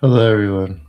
Hello, everyone.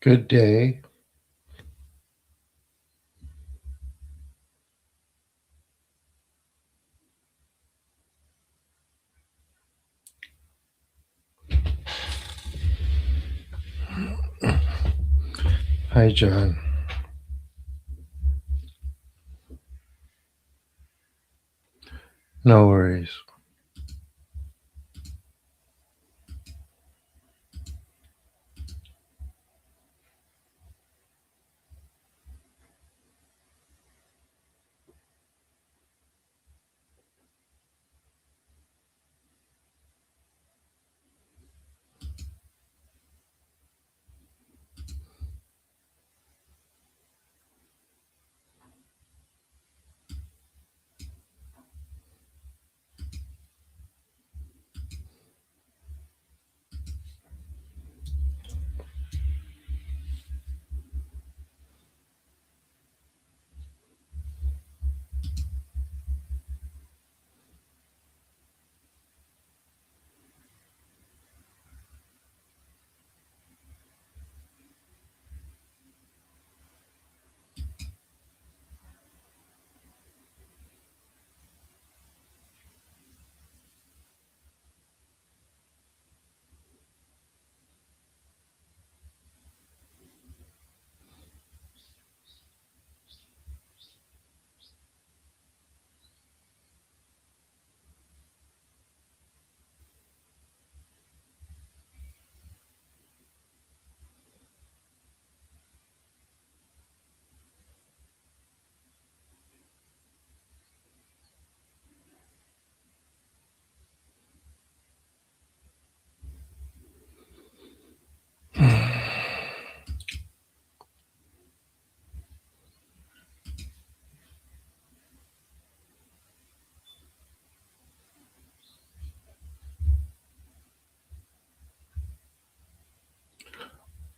Good day. Hi, John. No worries.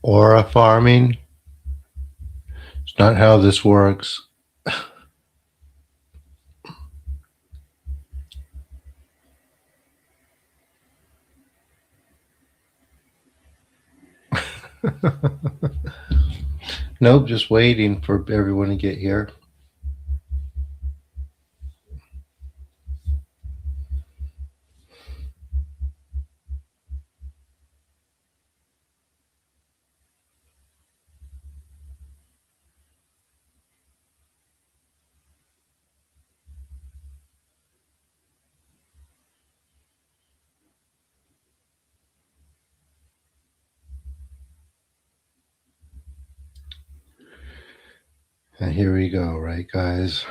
Aura farming. It's not how this works. Nope, just waiting for everyone to get here. And here we go, right, guys?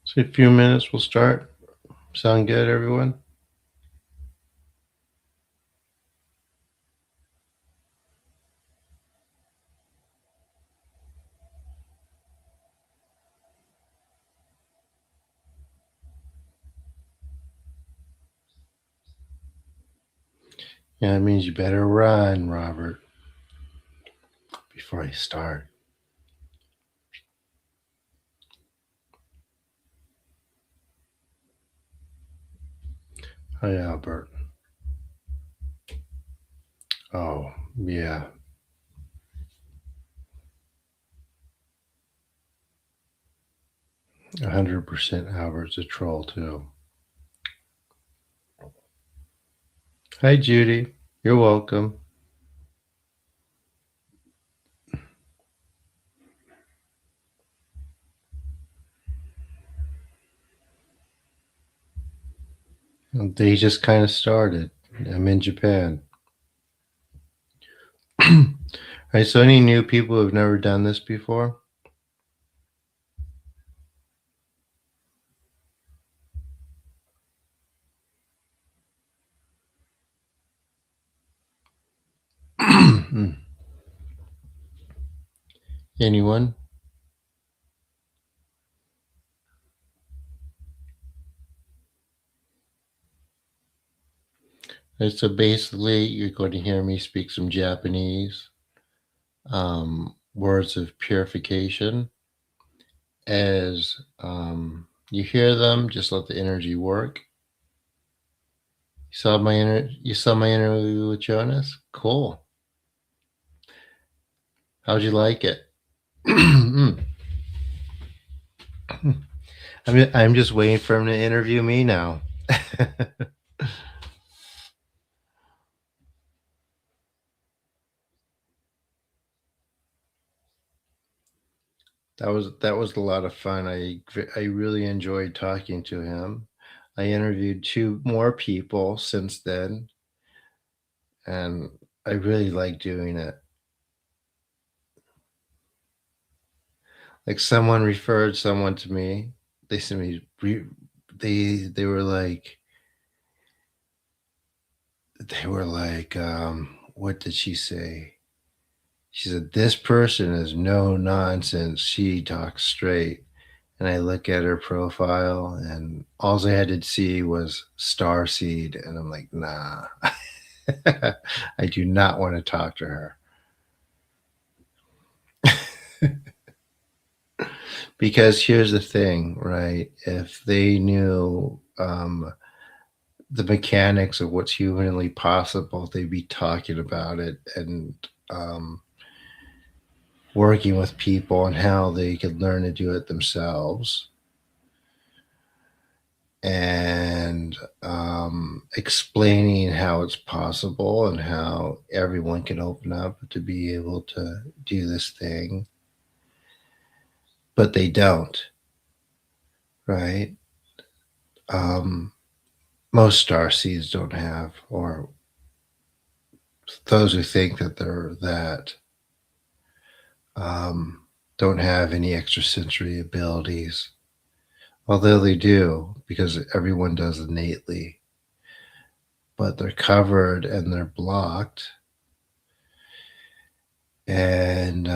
So, a few minutes, we'll start. Sound good, everyone? Yeah, it means you better run, Robert, before I start. Hi, Albert. Oh, yeah. 100% Albert's a troll, too. Hi, Judy. You're welcome. They just kind of started. I'm in Japan. All right, so any new people who've never done this before? Anyone? Right, so basically, you're going to hear me speak some Japanese words of purification. As you hear them, just let the energy work. You saw my interview with Jonas? Cool. How'd you like it? I'm just waiting for him to interview me now. That was a lot of fun. I really enjoyed talking to him. I interviewed two more people since then, and I really like doing it. Like someone referred someone to me. They sent me. They were like what did she say? She said, "This person is no nonsense. She talks straight." And I look at her profile, and all I had to see was star seed, and I'm like, nah, I do not want to talk to her. Because here's the thing, right? If they knew the mechanics of what's humanly possible, they'd be talking about it and um, working with people on how they could learn to do it themselves and explaining how it's possible and how everyone can open up to be able to do this thing, but they don't, right? Um, most star seeds don't have, or those who think that they're that, um, don't have any extrasensory abilities, although they do because everyone does innately, but they're covered and they're blocked. And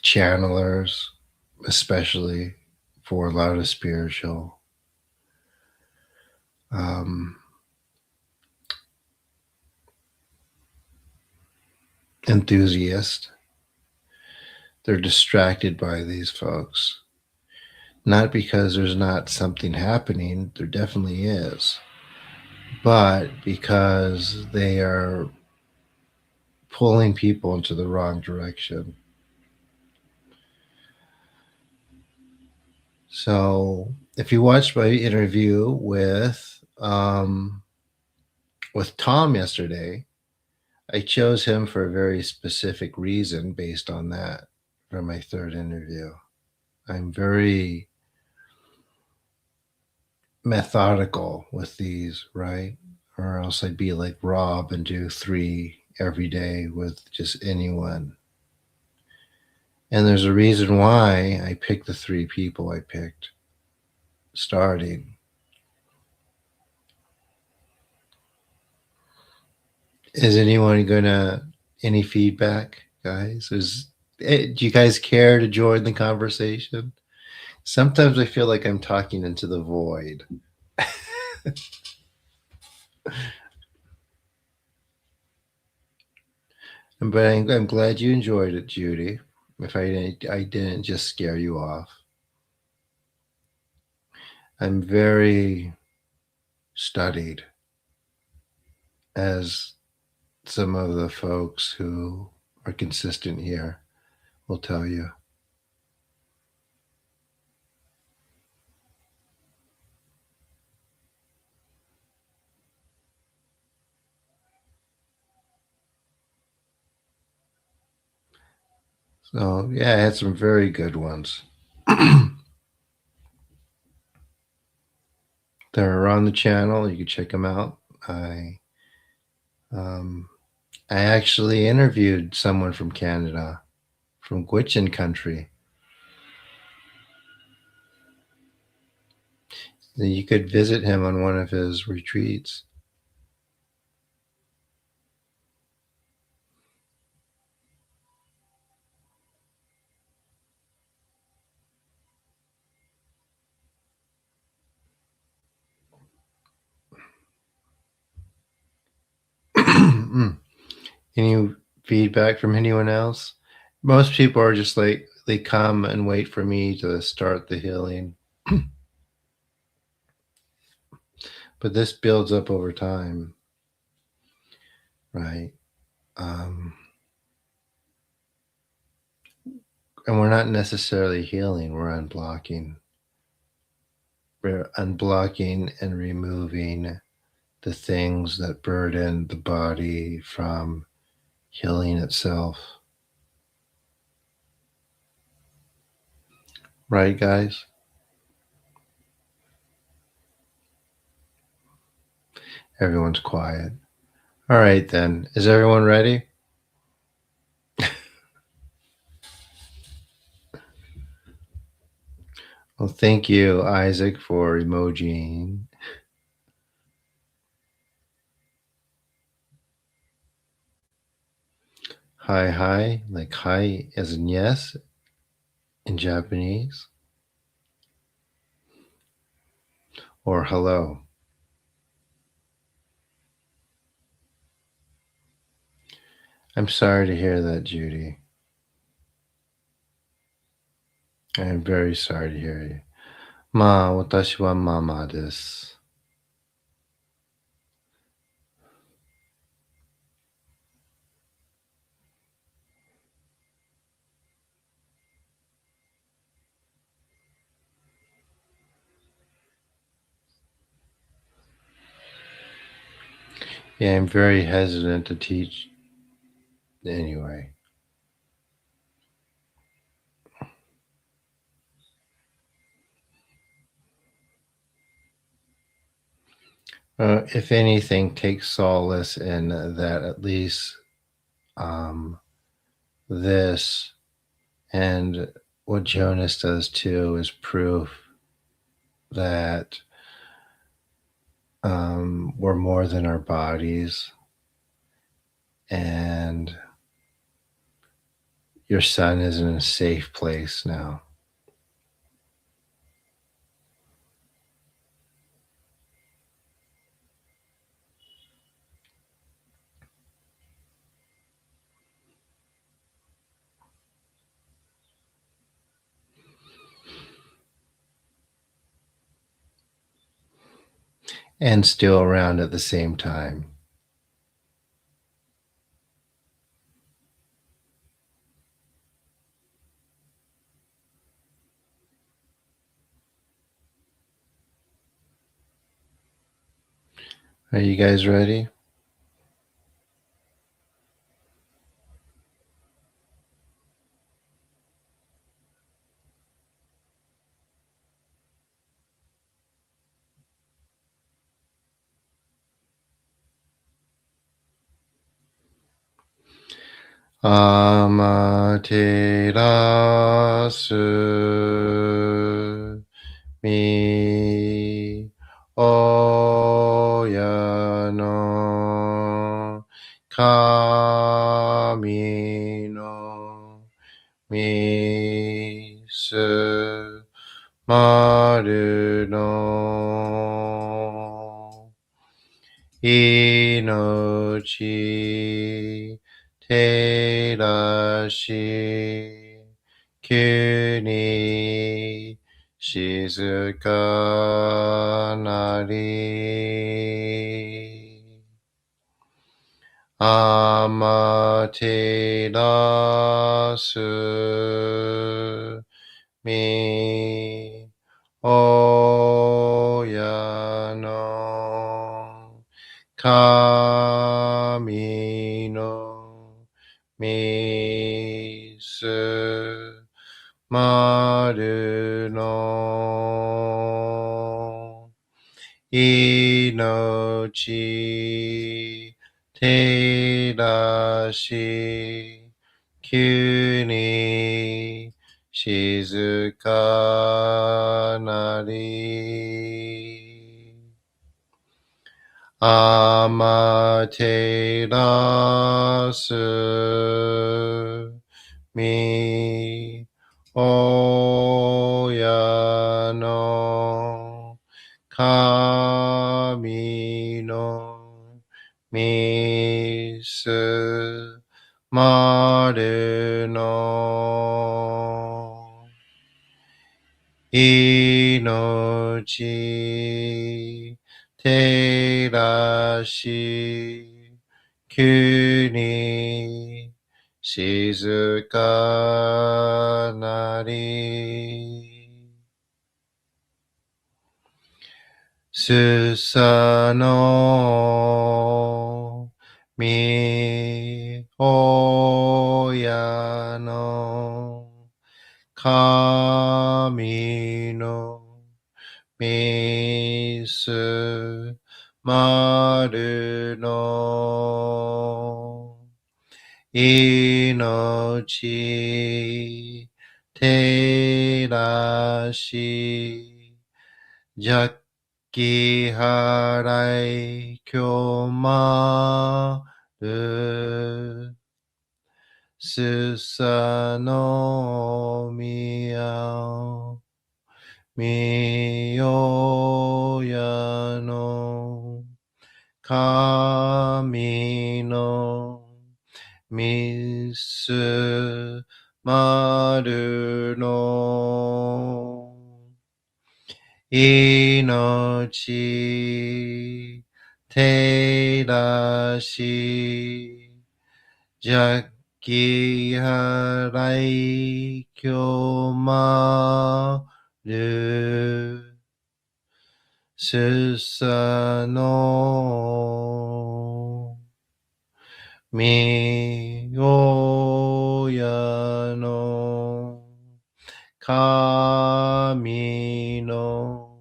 channelers, especially for a lot of spiritual um, enthusiasts, they're distracted by these folks. Not because there's not something happening, there definitely is, but because they are pulling people into the wrong direction. So if you watched my interview with Tom yesterday, I chose him for a very specific reason based on that for my third interview. I'm very methodical with these, right? Or else I'd be like Rob and do three every day with just anyone. And there's a reason why I picked the three people I picked starting. Is anyone gonna any feedback, guys? Do you guys care to join the conversation? Sometimes I feel like I'm talking into the void. But I'm glad you enjoyed it, Judy. If I didn't just scare you off. I'm very studied, as some of the folks who are consistent here will tell you. So, yeah, I had some very good ones. They're on the channel. You can check them out. Um, I actually interviewed someone from Canada, from Gwich'in country. You could visit him on one of his retreats. Any feedback from anyone else? Most people are just like, they come and wait for me to start the healing. But this builds up over time, right? Um, and we're not necessarily healing, we're unblocking. We're unblocking and removing the things that burden the body from healing itself. Right, guys? Everyone's quiet. All right, then. Is everyone ready? Well, thank you, Isaac, for emojiing. Hi, hi, like hi as in yes in Japanese, or hello. I'm sorry to hear that, Judy. I am very sorry to hear you. まあ、私はママです。Yeah, I'm very hesitant to teach anyway. If anything, take solace in that at least um, this and what Jonas does too is proof that we're more than our bodies, and your son is in a safe place now. And still around at the same time. Are you guys ready? Amaterasu mi oya no kami no misu maru no inochi terashi kyu ni 静かなり。アマテラスミ親の神のみすまるの命照らし急に静かなりアマテラスミ親の神のみすまるの命照らし急に静かなりすさのみ親の神のみすまるの命照らし邪気払い今日まるすさのみやみよやの神のみすまるの命照らし邪気払い今日まるすさのみよやの神の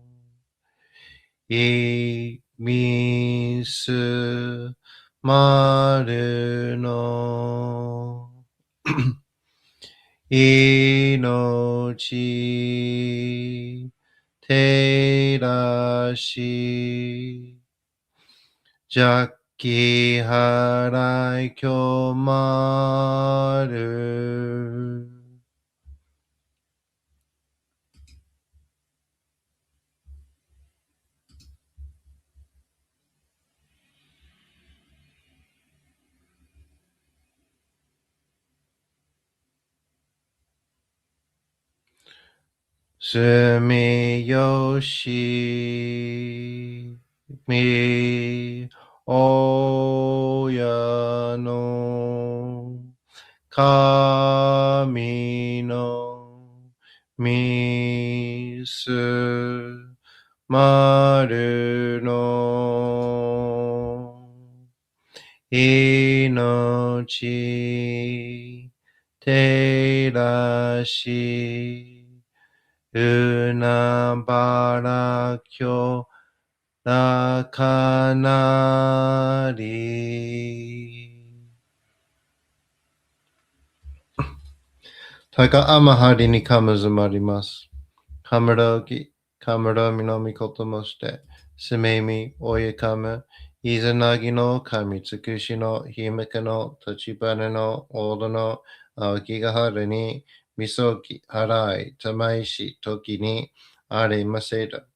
いみすまるの命照らし邪気払い今日まるすみよしみおやの神のみすまるの命照らしうなばらきょらかなりたかあまはりにかむずまります。かむらぎ、かむらみのみこともして、すめみ、おえかむ、いざなぎの神つくしのひめかの立花のおどの青木がはるに、みそき、はらい、たまいし、ときに、ありませだ。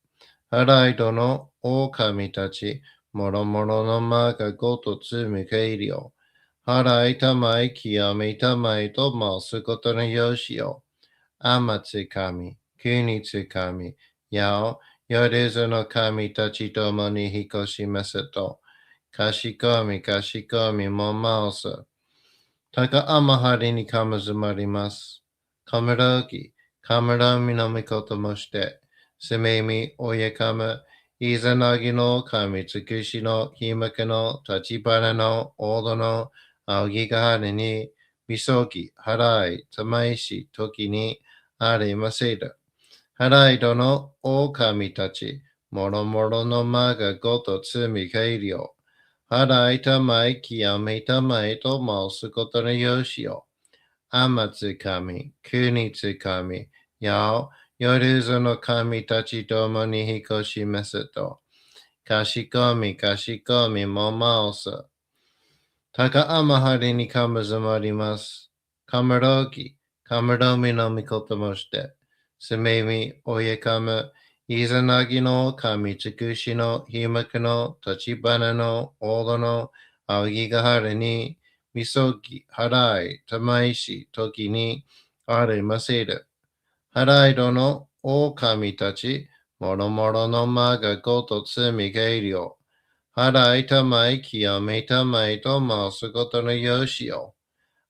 はらいどの狼たち、もろもろのまがごとつむけいりょ。はらいたまい、きやめたまいとますことのよしよ。あまつかみ。急につかみ、やお、夜ぞの神たちともに引っ越しますと、かしこみかしこみもまおす。たかあまはりにかむずまります。かむろき、かむろみのみこともして、すめみおやかむ、いざなぎの神つくしのひまけの立ち花のおどのあぎがはりに、みそき、はらい、たまいし、ときにありませる。はらいどの狼たち、もろもろのまがごとつみがいりょう。はらいたまいきやめたまいとまうすことのよしよ。あまつかみ、くにつかみ、やお、よるぞの神たちともに引っ越しますと。かしこみかしこみもまおす。たかあまはりにかむずまります。かむろき、かむろみのみこともして、すめみ、おやかむ、いざなぎの神つくしのひまくの立ち花のおどのあおぎがはりに、みそき、はらい、たまいし、ときにありませる。はらいどの狼たち、もろもろのまがごとつみがいりょう。はらいたまいきやめたまいとまうすことのよしよ。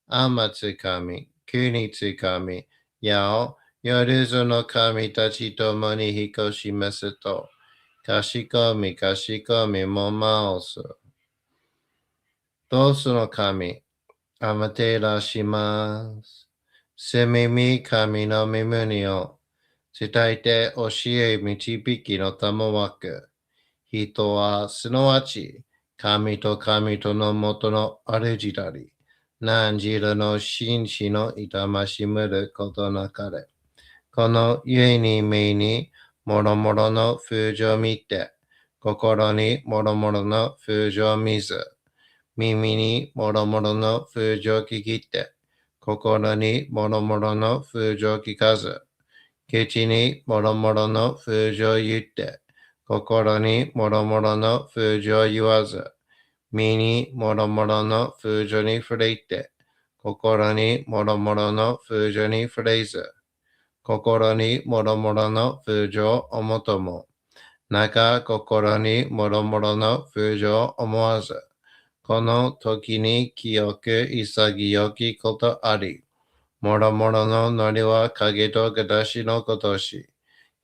あまつかみ、くにつかみ、やお、よるぞの神たちともに引っ越しますと。かしこみかしこみもまおす。どうすの神、あまてらします。せみみ神の耳にを伝えて教え導きのたもわく。人はすなわち神と神とのもとの主であり、何時らの紳士の痛ましむることなかれ。この故に目にもろもろの風情を見て、心にもろもろの風情を見ず、耳にもろもろの風情を聞きて、心にもろもろの風情を聞かず、口にもろもろの風情を言って、心にもろもろの風情を言わず、身にもろもろの風情に触れて、心にもろもろの風情に触れず、心にもろもろの風情を思とも、中心にもろもろの風情を思わず、この時に清く潔きことあり、もろもろのノリは影と形のことし、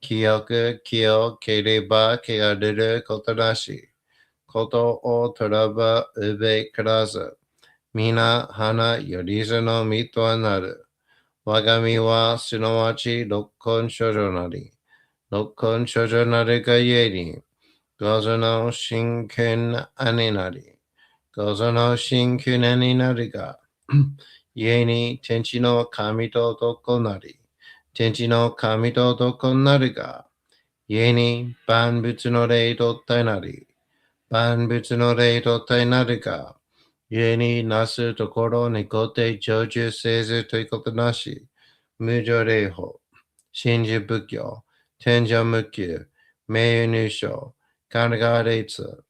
清く清ければ汚れることなし、ことをとらばうべからず、皆花よりずの実とはなる。我が身はすなわち六根処女なり、六根処女なるがゆえに、ごぞの真剣姉なり、ごぞの真剣になるが、故に天地の神と男なり、天地の神と男なるが、故に万物の霊と体なり、万物の霊と体なるが、故になすところにごて成就せずということなし、無常霊法、真珠仏教、天上無休、名誉入賞、神が列、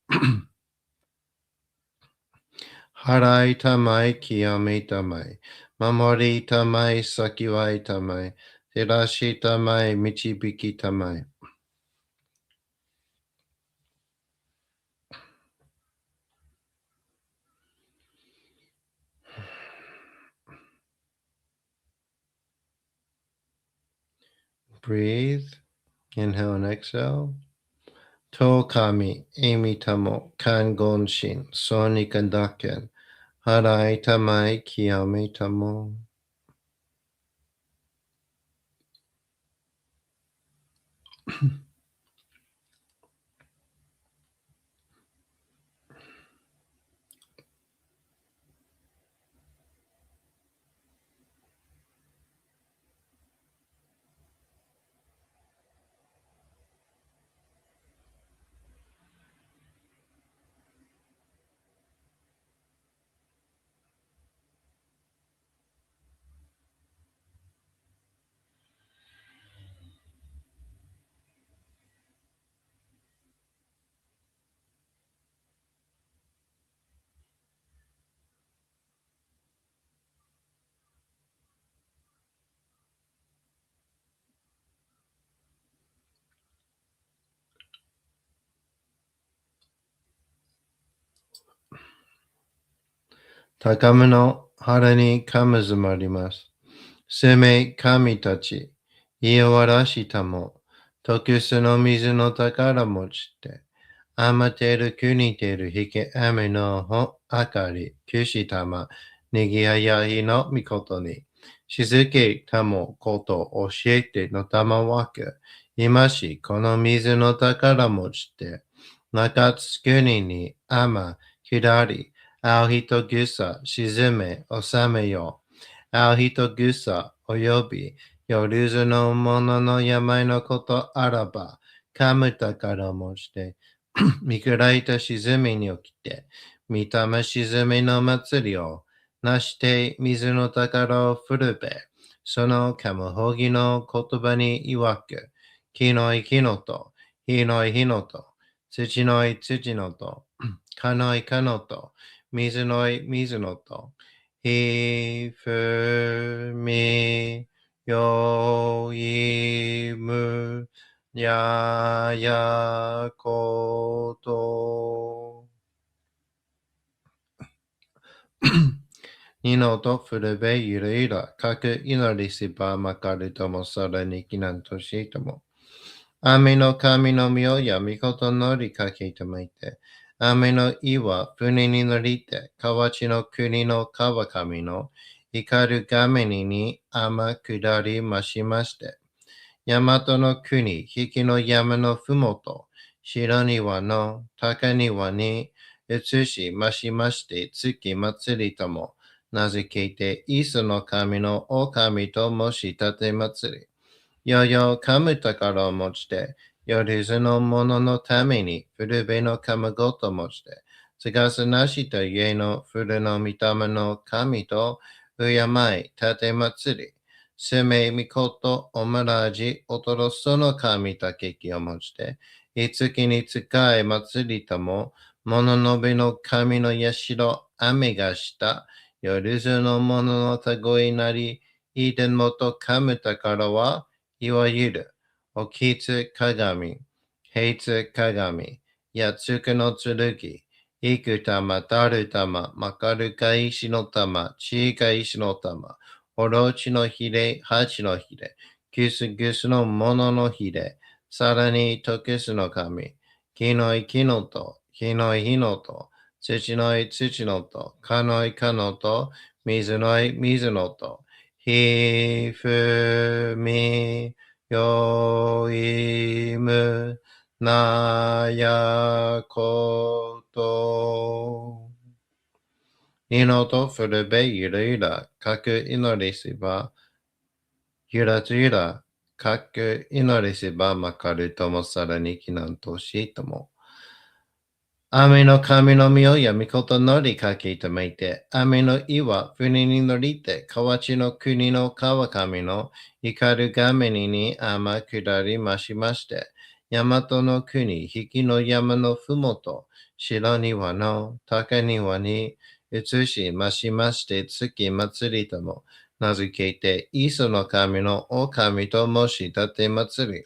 払いたまい、清めたまい、守りたまい、先はいたまい、照らしたまい、導きたまい。Breathe, inhale and exhale. To kami, emi tamo, kan gonshin, soni kandaken, harai tamai, kiyame tamo. 高めの腹にかむずまります。生命神たち、言いわらしたも、特殊の水の宝持ちて、余ってる国てる引け雨のほあかり、くしたま、にぎややいのみことに、静けたもこと教えてのたまわく、今しこの水の宝持ちて、中津国に雨、下り、青人草沈め、収めよう。青人草および夜ずの者の病のことあらば、噛む宝もして、見られた沈みに起きて、見た目沈みの祭りをなして水の宝を振るべ、そのカムホギの言葉に曰く、木の木のと、火の火のと、土の土のと、かのかのと、水の水のと、ひふみよいむややこと。ニノとフルベゆるゆら、かく祈りしばまかるともさらにきなんとしとも。雨の神の妙や御事のりかけとまいて、雨の岩、船に乗りて、河内の国の川上の光る画面に雨下りましまして、大和の国、引きの山のふもと、白庭の高庭に移しましまして、月祭りとも名付けて、イスの神の狼と申し立て祭り。よよ噛む宝を持ちて、夜ずの者のために古べの噛むごと持ちて、つがすなしと家の古の御霊の神と敬い立て祭り、すめみことおまらじおとろその神たけきを持ちて、いつきに使い祭りとも、物のべの神の社、雨がした、夜ずの者のたごいなり、いでんもと噛む宝は、いわゆる、おきつ鏡、平つ鏡、やつくの剣、いく玉、たる玉、まかるか石の玉、ちいか石の玉、おろちのひれ、はちのひれ、ぐすぐすのもののひれ、さらにとくすの神、木のい木のと、火のい火のと、土のい土のと、かのいかのと、水のい水のと、ひふみよいむなやこと。にのとふるべゆるゆら、かく祈りしば、ゆらずゆら、かく祈りしばまかるともさらにきなんとしとも。雨の神の御や御事のりかけためて、雨の岩、船に乗りて、河内の国の川上の光る画面に雨下りましまして、大和の国、引きの山のふもと、白庭の高庭に移しましまして、月祭りとも名付けて、磯の神の狼と申し立て祭り。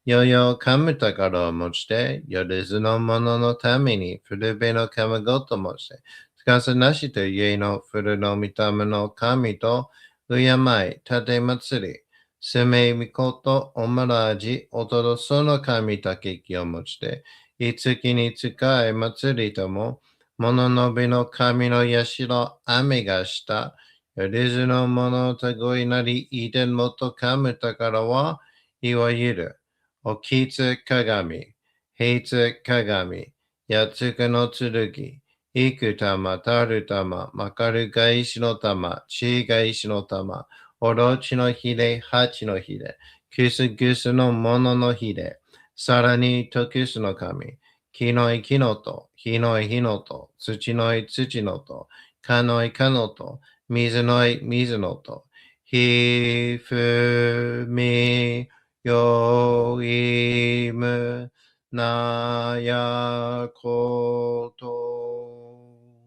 よよ噛む宝を持ちて、夜ずの者のために古べの神ごと持ちて、つかさなしと家の古の御霊の神と敬い立て祭り、すめみことおまらじおとろその神たけきを持ちて、いつきに使い祭りとも、物のべの神の社、雨がした、夜ずの者たごいなり、いでんもと噛む宝は、いわゆる。おきつ鏡、平つ鏡、やつくの剣、いく玉、たる玉、まかるが石の玉、ちが石の玉、おろちのひれ、はちのひれ、くすぐすのもののひれ、さらにとくすの神、木のい木のと、火のい火のと、土のい土のと、かのいかのと、水のい水のと、ひふみよいむなやこと。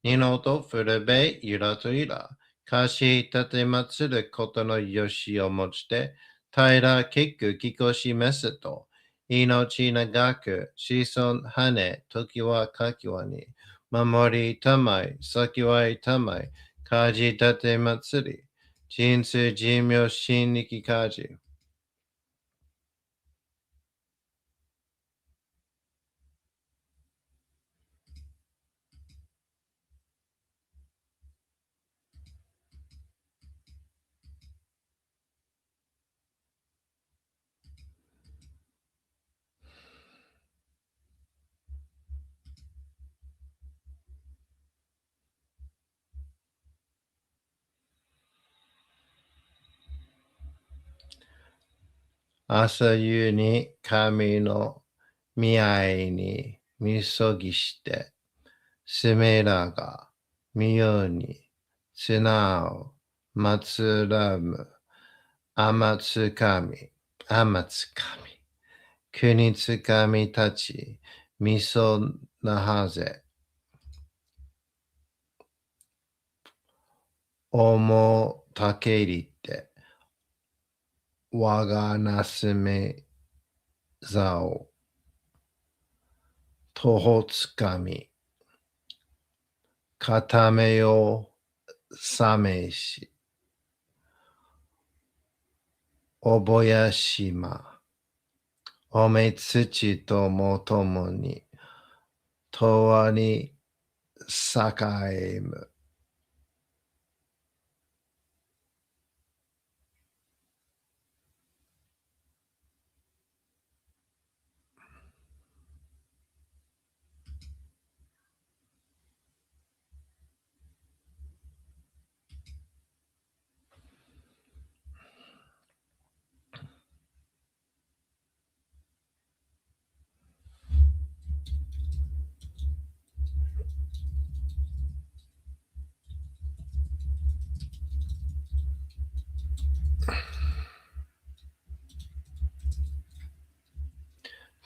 二のと古べゆらとゆら。かし立てまつることのよしをもちて、平ら結くきこしめすと、命長く子孫羽、時はかきわに、守りたまい、先はいたまい、かじたて祭り、人生寿命新力かじ。朝夕に神の見合いにみそぎして、すめらがみように綱を祭らむ天つかみ、天つかみ、国つかみたち、みそなはぜ、おもたけりって、我がなすめざを、とほつかみ、固めよさめし、おぼやしま、おめつちともともに、とわにさかえむ。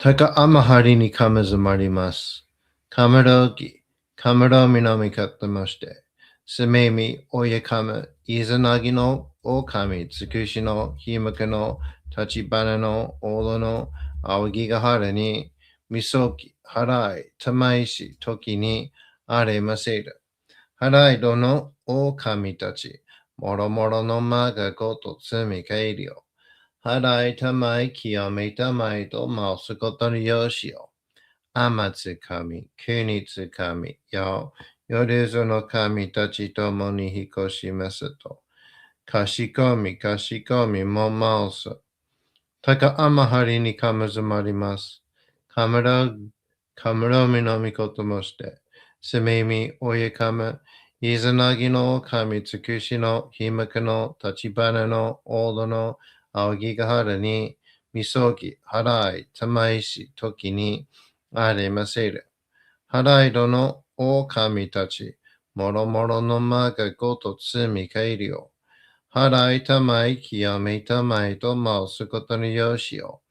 たかあまはりにかむずまります。かむろき、かむろみのみかってまして、すめみおやかむ、いざなぎのおかみ、つくしのひむけの、たちばなのおどの、あおぎがはらに、みそき、はらい、たまいし、ときに、あれませる。はらいどのおかみたち、もろもろのまがごとつみかいりよ。払いたまい、清めたまいと申すことによしよ。天つ神、国つ神よ。夜ぞの神たちともに引っ越しますと。かしこみ、かしこみも申す。たかあまはりにかむずまります。かむろ、かむろみのみこともして。すみみ、おやかむ、いざなぎの神つくしの、ひむくの、たちばなの、おどの、あおぎがはらに、みそぎ、はらい、たまいし、ときに、ありませる。はらいどの、お神たち、もろもろのまがごとつみかいりよ。払いたまい、清めたまいと申すことによしよ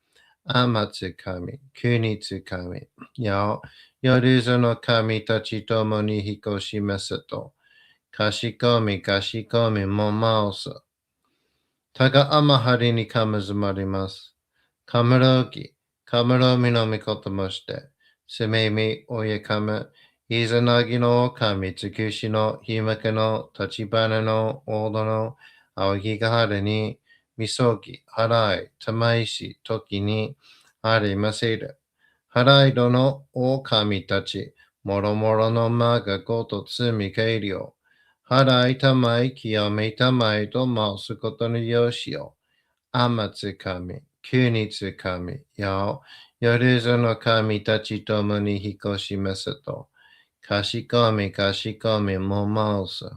う。天つ神、国つ神、よ、夜ぞの神たちともに引っ越しますと。かしこみ、かしこみも申す。たがあまはりにかむずまります。かむろき、かむろみのみこともして、すめみ、おやかむ、いざなぎの神つくしの、ひまけの、たちばなの、おどの、あおぎがはるに、みそぎ、はらい、たまいし、ときに、ありませる。はらいどの、お神たち、もろもろのまがごとつみかえりよ。払いたまい、清めたまいと申すことのよしよ。天つ神、国つ神、よ、夜ぞの神たちともに引っ越しますと。かしこみかしこみも申す。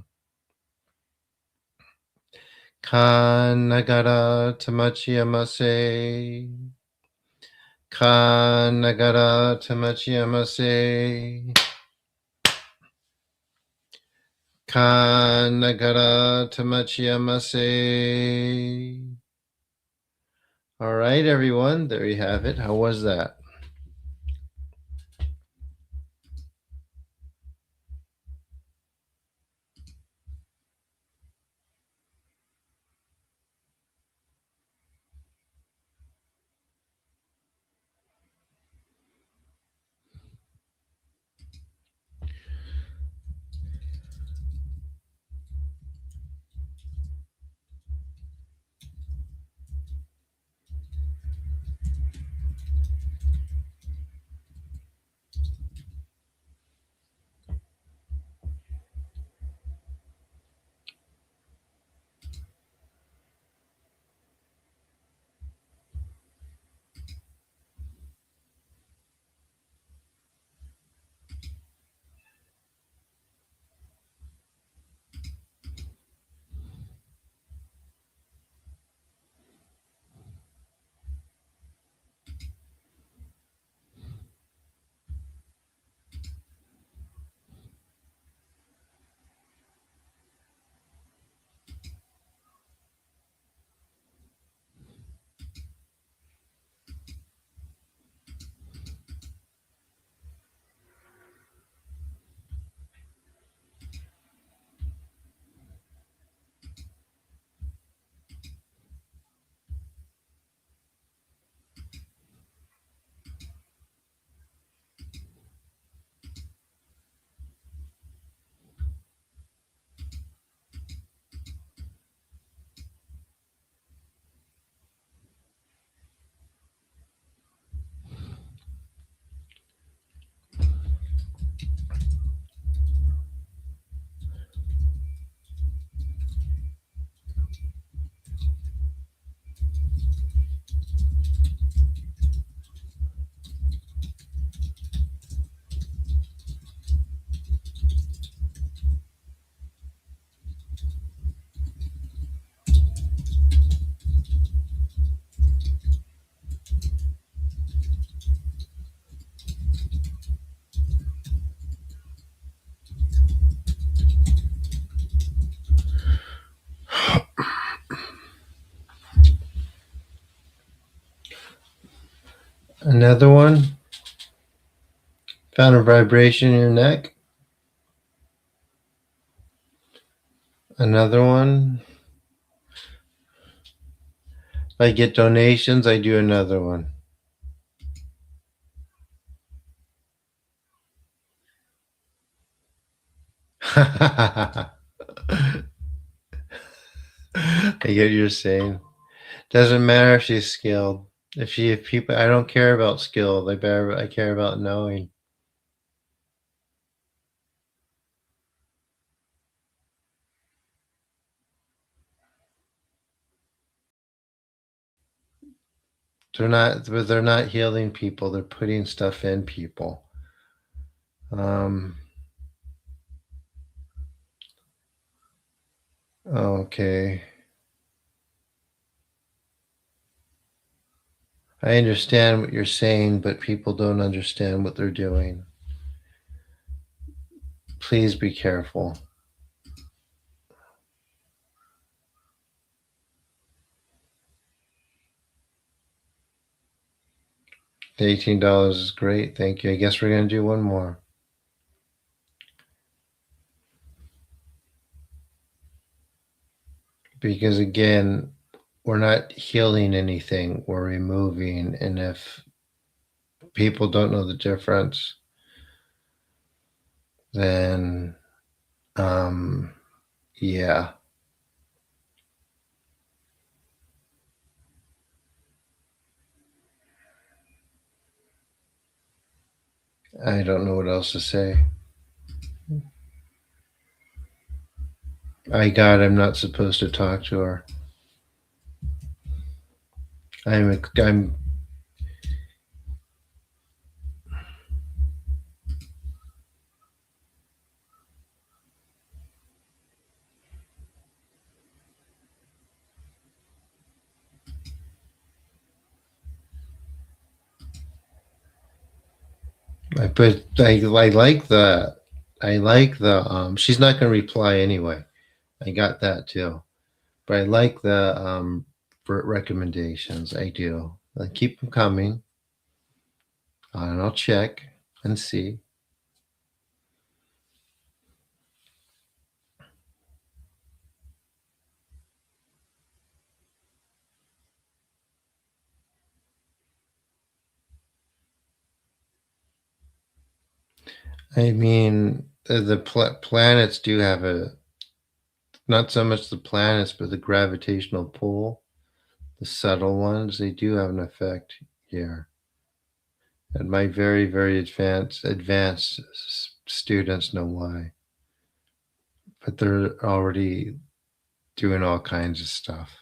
かながらたまちやませ。かながらたまちやませ。かながらたまちやませ。All right, everyone. There you have it. How was that? Another one. Found a vibration in your neck. Another one. If I get donations, I do another one. I get what you're saying. Doesn't matter if she's skilled. If people, I don't care about skill. I care about knowing. They're not healing people. They're putting stuff in people. Um, okay. I understand what you're saying, but people don't understand what they're doing. Please be careful. The $18 is great. Thank you. I guess we're going to do one more. Because again, we're not healing anything, we're removing. And if people don't know the difference, then um, yeah, I don't know what else to say. I'm not supposed to talk to her. I'm but I like the she's not going to reply anyway. I got that too. But I like the recommendations. I do. I keep them coming, and I'll check and see. I mean, planets do have a, not so much the planets, but the gravitational pull, the subtle ones, they do have an effect here. And my very, very advanced students know why. But they're already doing all kinds of stuff.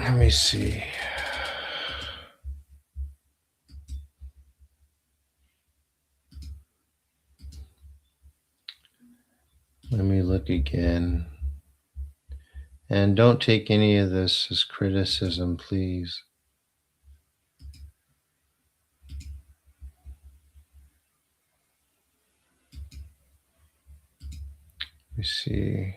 Let me see. Let me look again. And don't take any of this as criticism, please. Let me see.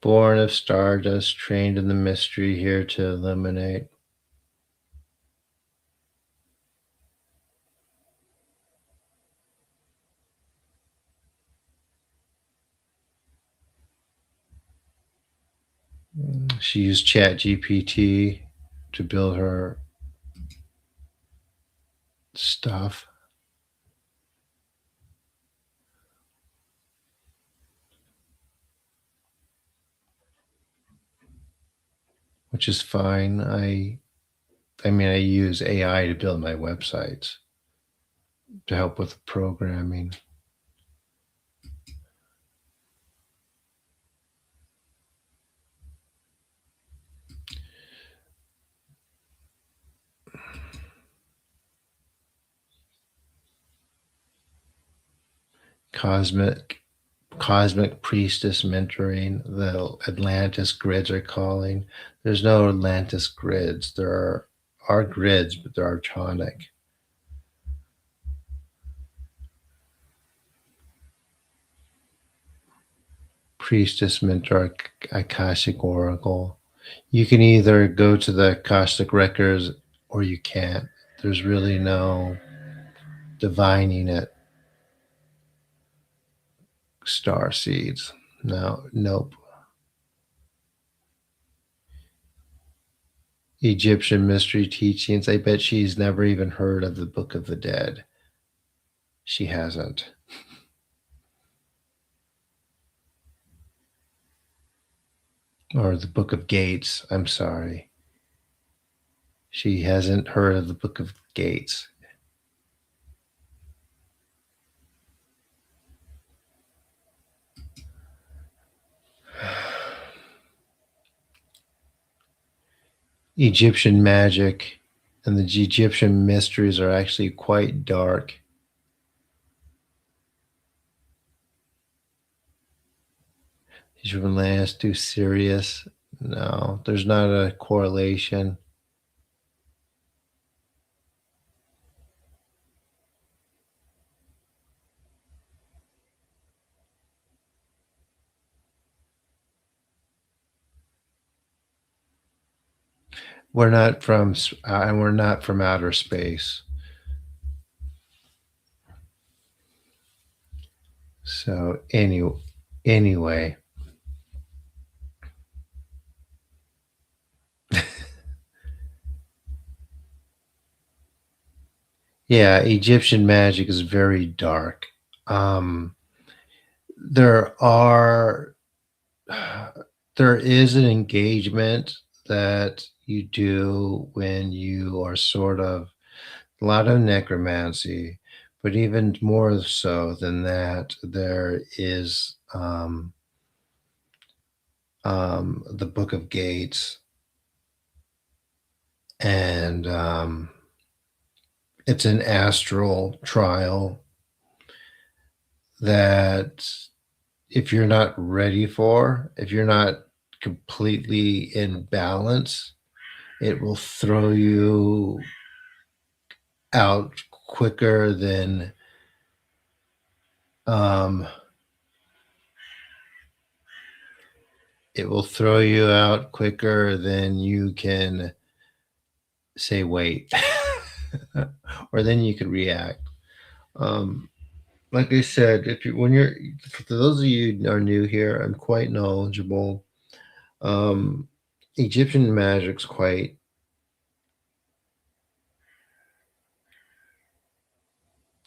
Born of stardust, trained in the mystery, here to eliminate. She used Chat GPT to build her stuff, which is fine. I mean, I use AI to build my websites to help with the programming. cosmic cosmic priestess mentoring. The Atlantis grids are calling. There's no Atlantis grids. There are grids, but they're archonic. Priestess mentor Akashic Oracle. You can either go to the Akashic records or you can't. There's really no divining it. Star seeds. No, nope. Egyptian mystery teachings. I bet she's never even heard of the Book of the Dead. She hasn't. Or the Book of Gates. I'm sorry. She hasn't heard of the Book of Gates. Egyptian magic and the Egyptian mysteries are actually quite dark. Is your last too serious? No, there's not a correlation. We're not from outer space. So anyway, yeah, Egyptian magic is very dark. Um, there are there is an engagement that you do when you are sort of a lot of necromancy, but even more so than that, there is the Book of Gates, and it's an astral trial that if you're not ready for, if you're not completely in balance, it will throw you out quicker than um, it will throw you out quicker than you can say wait, or then you can react. Um, like I said, if you when you're for those of you who are new here, I'm quite knowledgeable. Um, Egyptian magic's quite,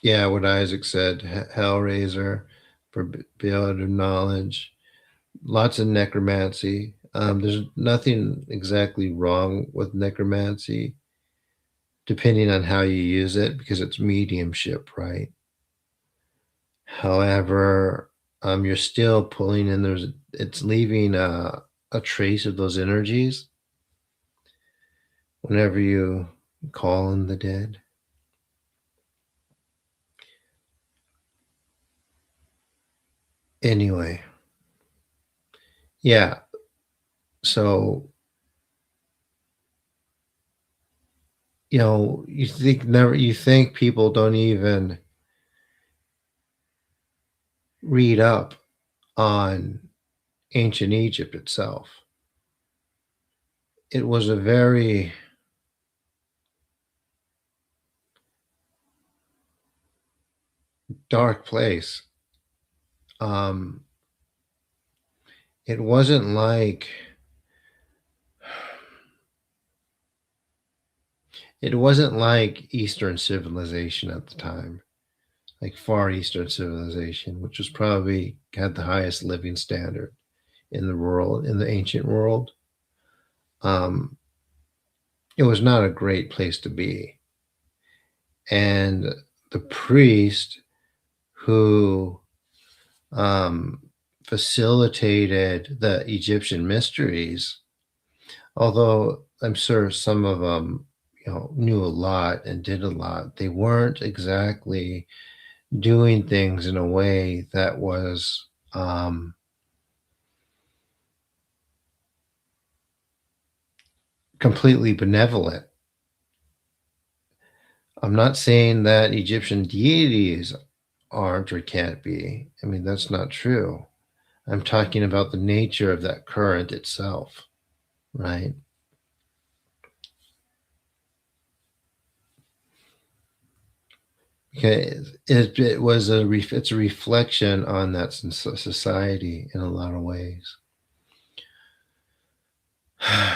yeah, what Isaac said, Hellraiser, for beyond of knowledge, lots of necromancy. There's nothing exactly wrong with necromancy, depending on how you use it, because it's mediumship, right? However, you're still pulling in. It's leaving a trace of those energies whenever you call in the dead. Anyway, yeah. So you think people don't even read up on ancient Egypt itself. It was a very dark place. Um, it wasn't like Eastern civilization at the time, like Far Eastern civilization, which was probably had the highest living standard in the world, in the ancient world. Um, it was not a great place to be. And the priest who um, facilitated the Egyptian mysteries, although I'm sure some of them, knew a lot and did a lot, they weren't exactly doing things in a way that was completely benevolent. I'm not saying that Egyptian deities aren't or can't be. I mean, that's not true. I'm talking about the nature of that current itself, right? Okay, it was it's a reflection on that society in a lot of ways.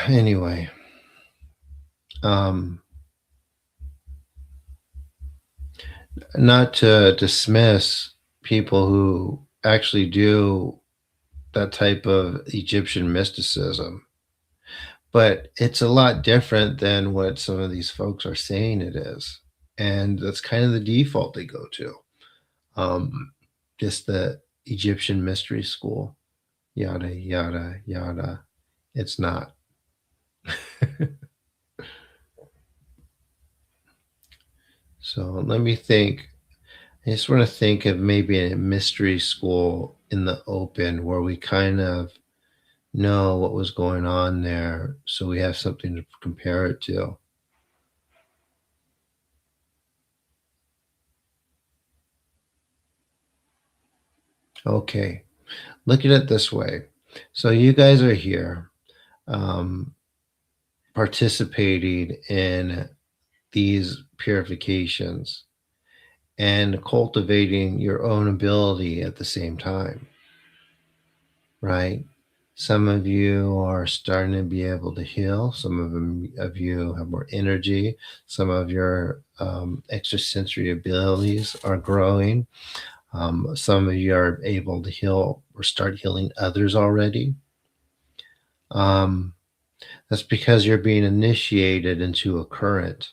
Anyway, um, not to dismiss people who actually do that type of Egyptian mysticism, but it's a lot different than what some of these folks are saying it is. And that's kind of the default they go to. Um, just the Egyptian mystery school, yada, yada, yada. It's not. So let me think. I just want to think of maybe a mystery school in the open where we kind of know what was going on there so we have something to compare it to. Okay, look at it this way. So you guys are here um, participating in these purifications and cultivating your own ability at the same time, right? Some of you are starting to be able to heal. Some of you have more energy. Some of your extrasensory abilities are growing. Some of you are able to heal or start healing others already. Um, that's because you're being initiated into a current.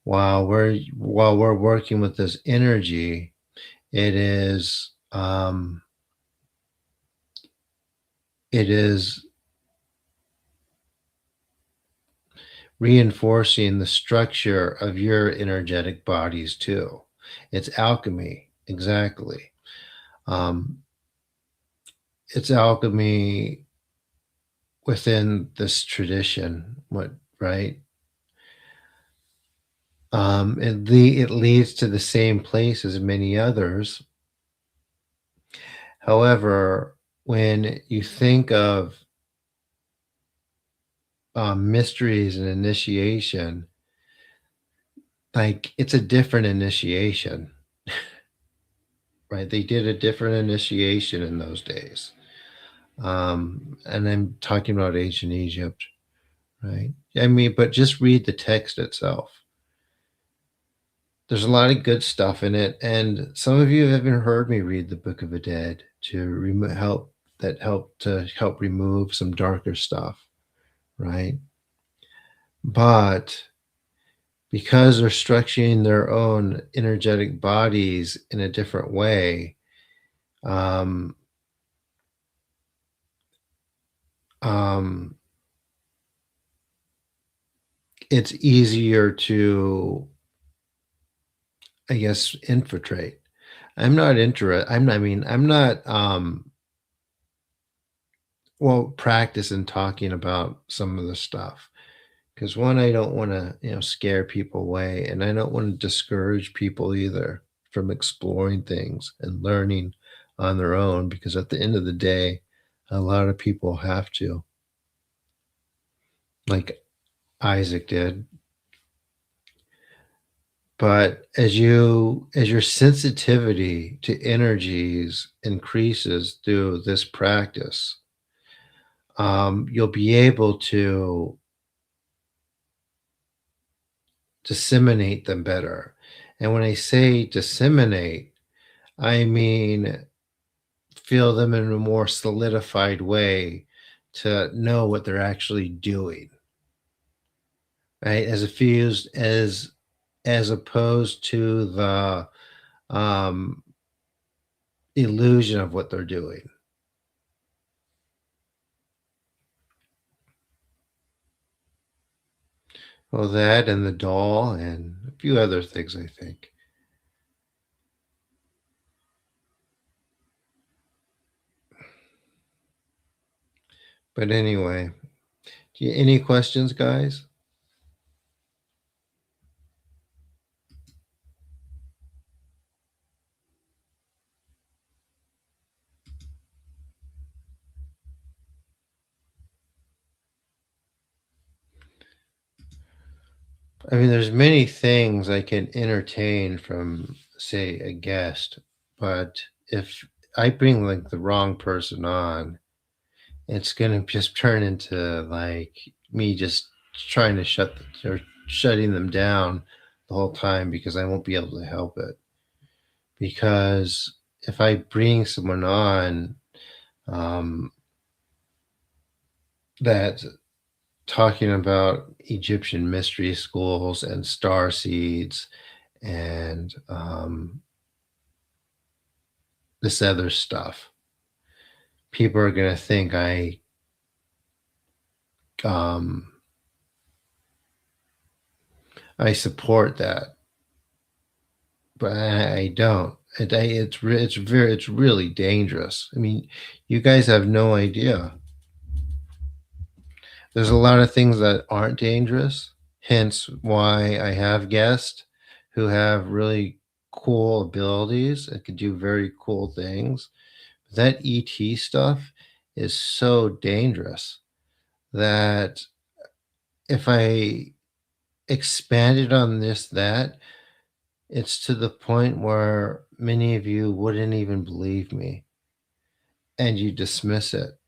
While we're working with this energy, it is it is reinforcing the structure of your energetic bodies too. It's alchemy, exactly. Um, it's alchemy within this tradition. What right? It leads to the same place as many others. However, when you think of mysteries and initiation, like it's a different initiation, right? They did a different initiation in those days. And I'm talking about ancient Egypt, right? I mean, but just read the text itself. There's a lot of good stuff in it, and some of you have even heard me read the Book of the Dead to help remove some darker stuff, right? But because they're structuring their own energetic bodies in a different way, um, um, it's easier to, I guess, infiltrate. I'm not practicing talking about some of the stuff because one, I don't want to, scare people away, and I don't want to discourage people either from exploring things and learning on their own because at the end of the day, a lot of people have to, like Isaac did. But as your sensitivity to energies increases through this practice, you'll be able to disseminate them better. And when I say disseminate, I mean feel them in a more solidified way to know what they're actually doing, right? As opposed to the um, illusion of what they're doing. Well, that and the doll and a few other things, I think. But anyway, any questions, guys? I mean, there's many things I can entertain from, say, a guest, but if I bring like the wrong person on, it's gonna just turn into like me just trying to or shutting them down the whole time because I won't be able to help it. Because if I bring someone on um, that's talking about Egyptian mystery schools and star seeds and this other stuff, people are going to think um, I support that, but I don't. It's really dangerous. I mean, you guys have no idea. There's a lot of things that aren't dangerous, hence why I have guests who have really cool abilities and can do very cool things. That ET stuff is so dangerous that if I expanded on that, it's to the point where many of you wouldn't even believe me and you dismiss it.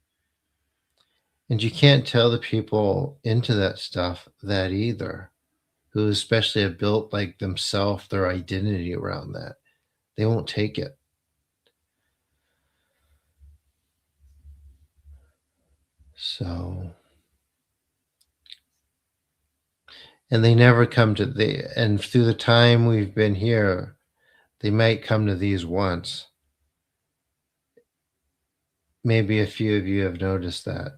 And you can't tell the people into that stuff that either, who especially have built like themselves their identity around that. They won't take it. So, and they never come to and through the time we've been here, they might come to these once. Maybe a few of you have noticed that.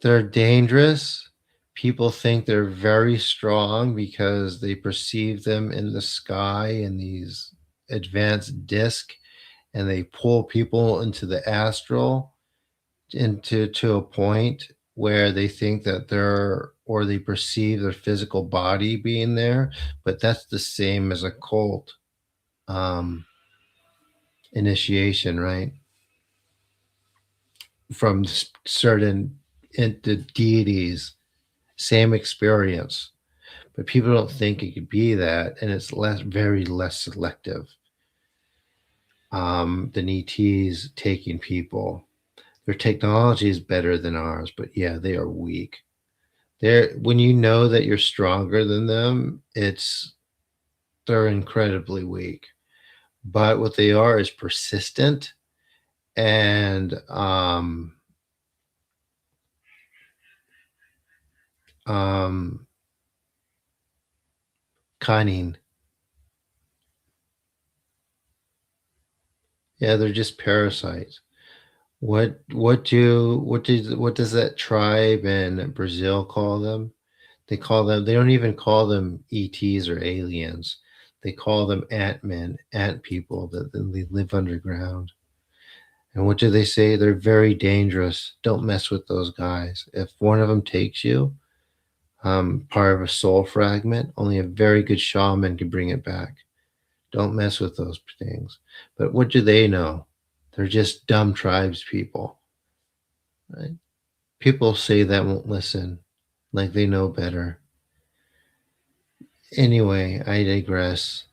They're dangerous. People think they're very strong because they perceive them in the sky in these advanced disc and they pull people into the astral into to a point where they think that they're or they perceive their physical body being there, but that's the same as a cult um, initiation, right? From certain into deities, same experience, but people don't think it could be that, and it's very less selective than ETs taking people. Their technology is better than ours, but yeah, they are weak. They're when you know that you're stronger than them, they're incredibly weak. But what they are is persistent and um, cunning. Yeah, they're just parasites. What does that tribe in Brazil call them? They don't even call them ETs or aliens. They call them ant men, ant people that they live underground. And what do they say? They're very dangerous. Don't mess with those guys. If one of them takes you, part of a soul fragment, only a very good shaman can bring it back. Don't mess with those things. But what do they know? They're just dumb tribes people, right? People say that won't listen, like they know better. Anyway, I digress.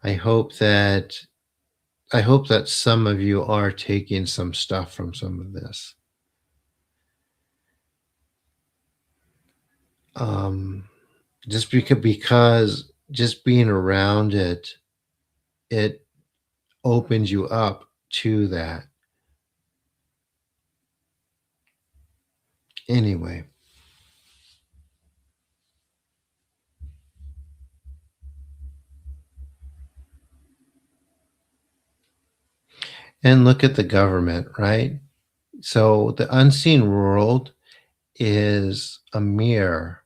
I hope that I hope that some of you are taking some stuff from some of this. Um, just because just being around it opens you up to that. Anyway, and look at the government, right? So the unseen world is a mirror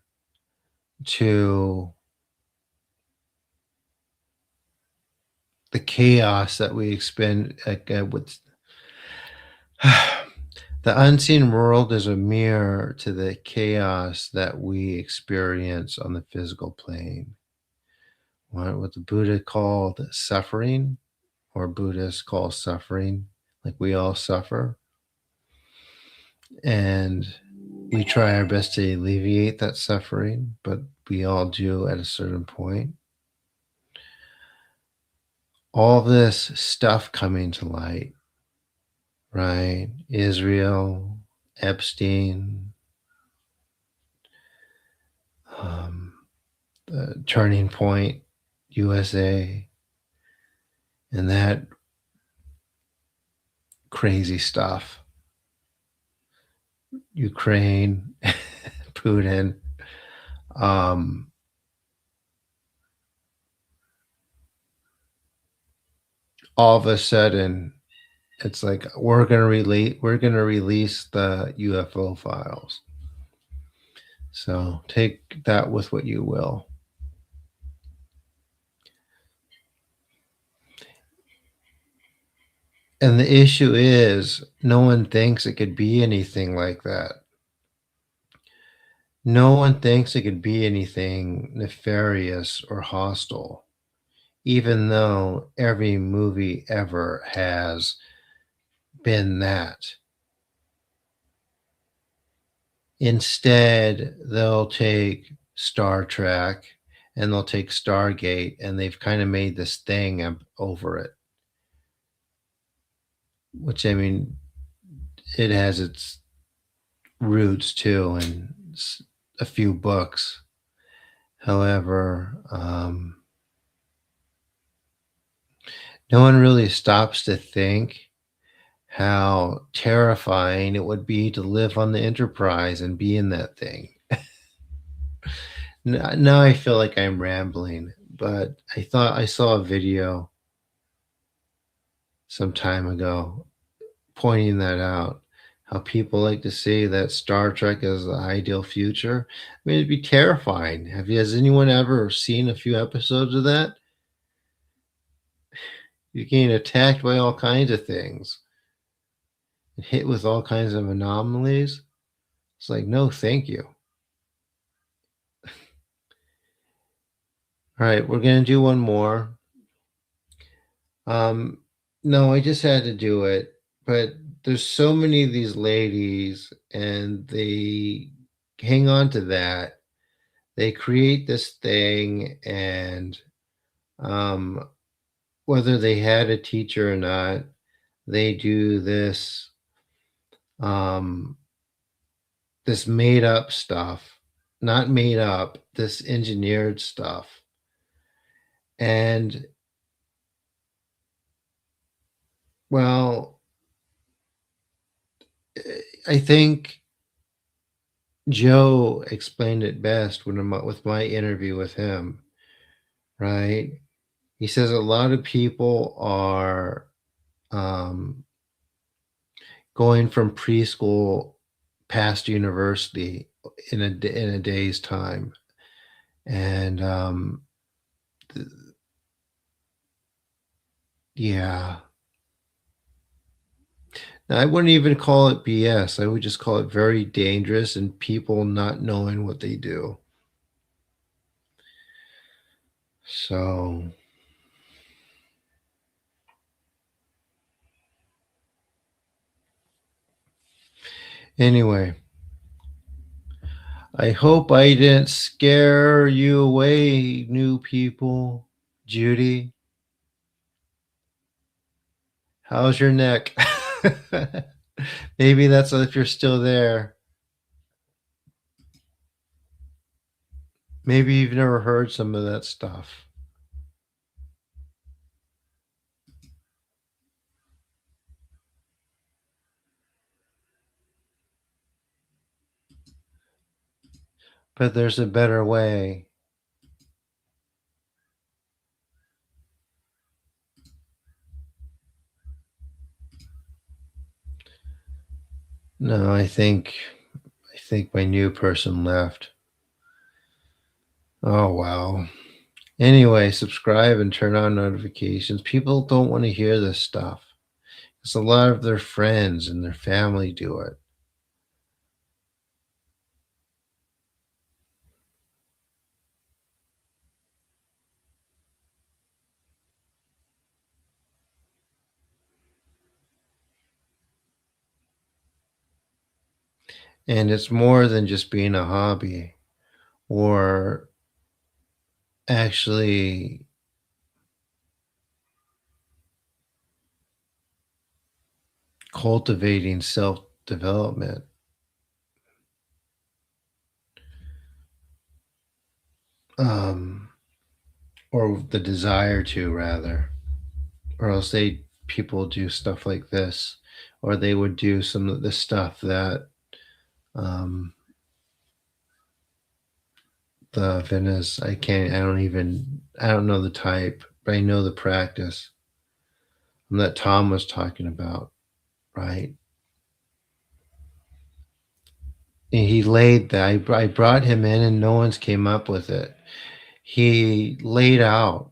to the chaos that we expend with the unseen world is a mirror to the chaos that we experience on the physical plane. What the Buddha called suffering, or Buddhists call suffering, like we all suffer. And we try our best to alleviate that suffering, but we all do at a certain point. All this stuff coming to light, right? Israel, Epstein, um, the Turning Point, USA, and that crazy stuff. Ukraine, Putin. Um, all of a sudden, it's like we're gonna release the UFO files. So take that with what you will. And the issue is, no one thinks it could be anything like that. No one thinks it could be anything nefarious or hostile, even though every movie ever has been that. Instead, they'll take Star Trek and they'll take Stargate, and they've kind of made this thing over it, which, I mean, it has its roots too in a few books. However, no one really stops to think how terrifying it would be to live on the Enterprise and be in that thing. Now I feel like I'm rambling, but I thought I saw a video some time ago pointing that out. How people like to say that Star Trek is the ideal future. I mean, it'd be terrifying. Has anyone ever seen a few episodes of that? You're getting attacked by all kinds of things, hit with all kinds of anomalies. It's like, no, thank you. All right, we're gonna do one more. Um, no, I just had to do it, but there's so many of these ladies, and they hang on to that. They create this thing, and um, whether they had a teacher or not, they do um, this made up stuff, not made up, this engineered stuff. And well, I think Joe explained it best with my interview with him, right? He says a lot of people are um, going from preschool past university in a day's time, and th- yeah, I wouldn't even call it BS. I would just call it very dangerous and people not knowing what they do. So anyway, I hope I didn't scare you away, new people. Judy, how's your neck? Maybe that's if you're still there. Maybe you've never heard some of that stuff. But there's a better way. No, I think my new person left. Oh wow. Anyway, subscribe and turn on notifications. People don't want to hear this stuff. Because a lot of their friends and their family do it. And it's more than just being a hobby or actually cultivating self development, um, or the desire to, rather. Or else people do stuff like this, or they would do some of the stuff that um, the Venice. I don't know the type, but I know the practice that Tom was talking about, right? And he laid that. I brought him in, and no one's came up with it. He laid out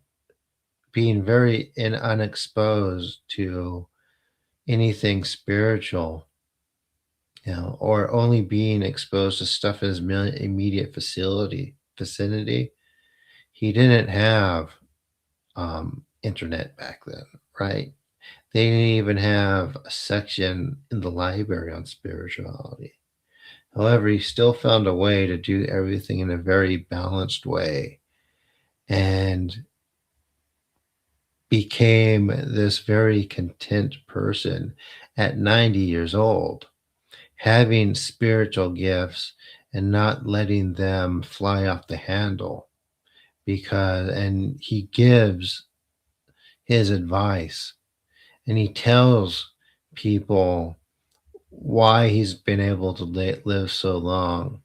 being very unexposed to anything spiritual, or only being exposed to stuff in his immediate vicinity. He didn't have internet back then, right? They didn't even have a section in the library on spirituality. However, he still found a way to do everything in a very balanced way and became this very content person at 90 years old, having spiritual gifts and not letting them fly off the handle. And he gives his advice, and he tells people why he's been able to live so long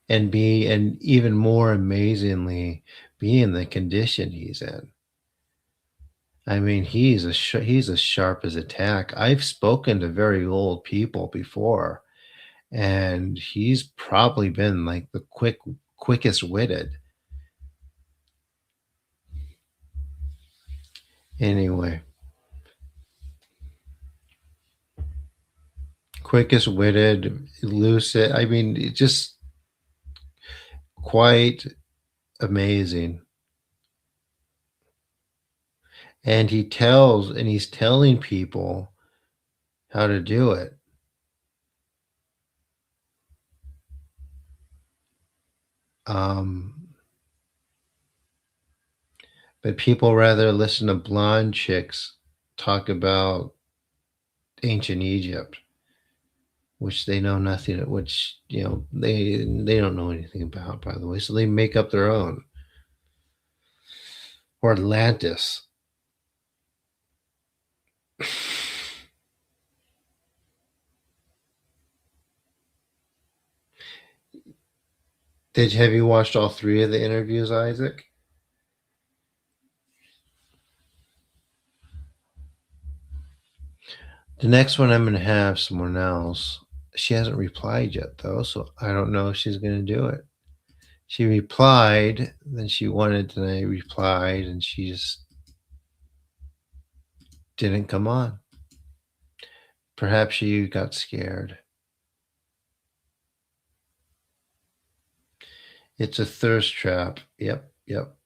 and even more amazingly, be in the condition he's in. I mean, he's as sharp as a tack. I've spoken to very old people before, and he's probably been like the quickest witted. Anyway, quickest witted, lucid. I mean, it just quite amazing. And he's telling people how to do it. Um, but people rather listen to blonde chicks talk about ancient Egypt, which they know nothing, which they don't know anything about, by the way. So they make up their own. Or Atlantis. Have you watched all three of the interviews, Isaac? The next one I'm going to have someone else. She hasn't replied yet, though, so I don't know if she's going to do it. She replied, then she wanted, and I replied, and she just didn't come on. Perhaps she got scared. It's a thirst trap. Yep, yep.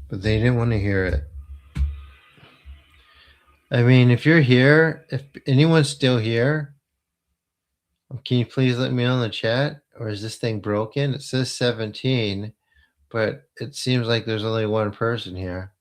But they didn't want to hear it. I mean, if you're here, if anyone's still here, can you please let me know in the chat? Or is this thing broken? It says 17, but it seems like there's only one person here.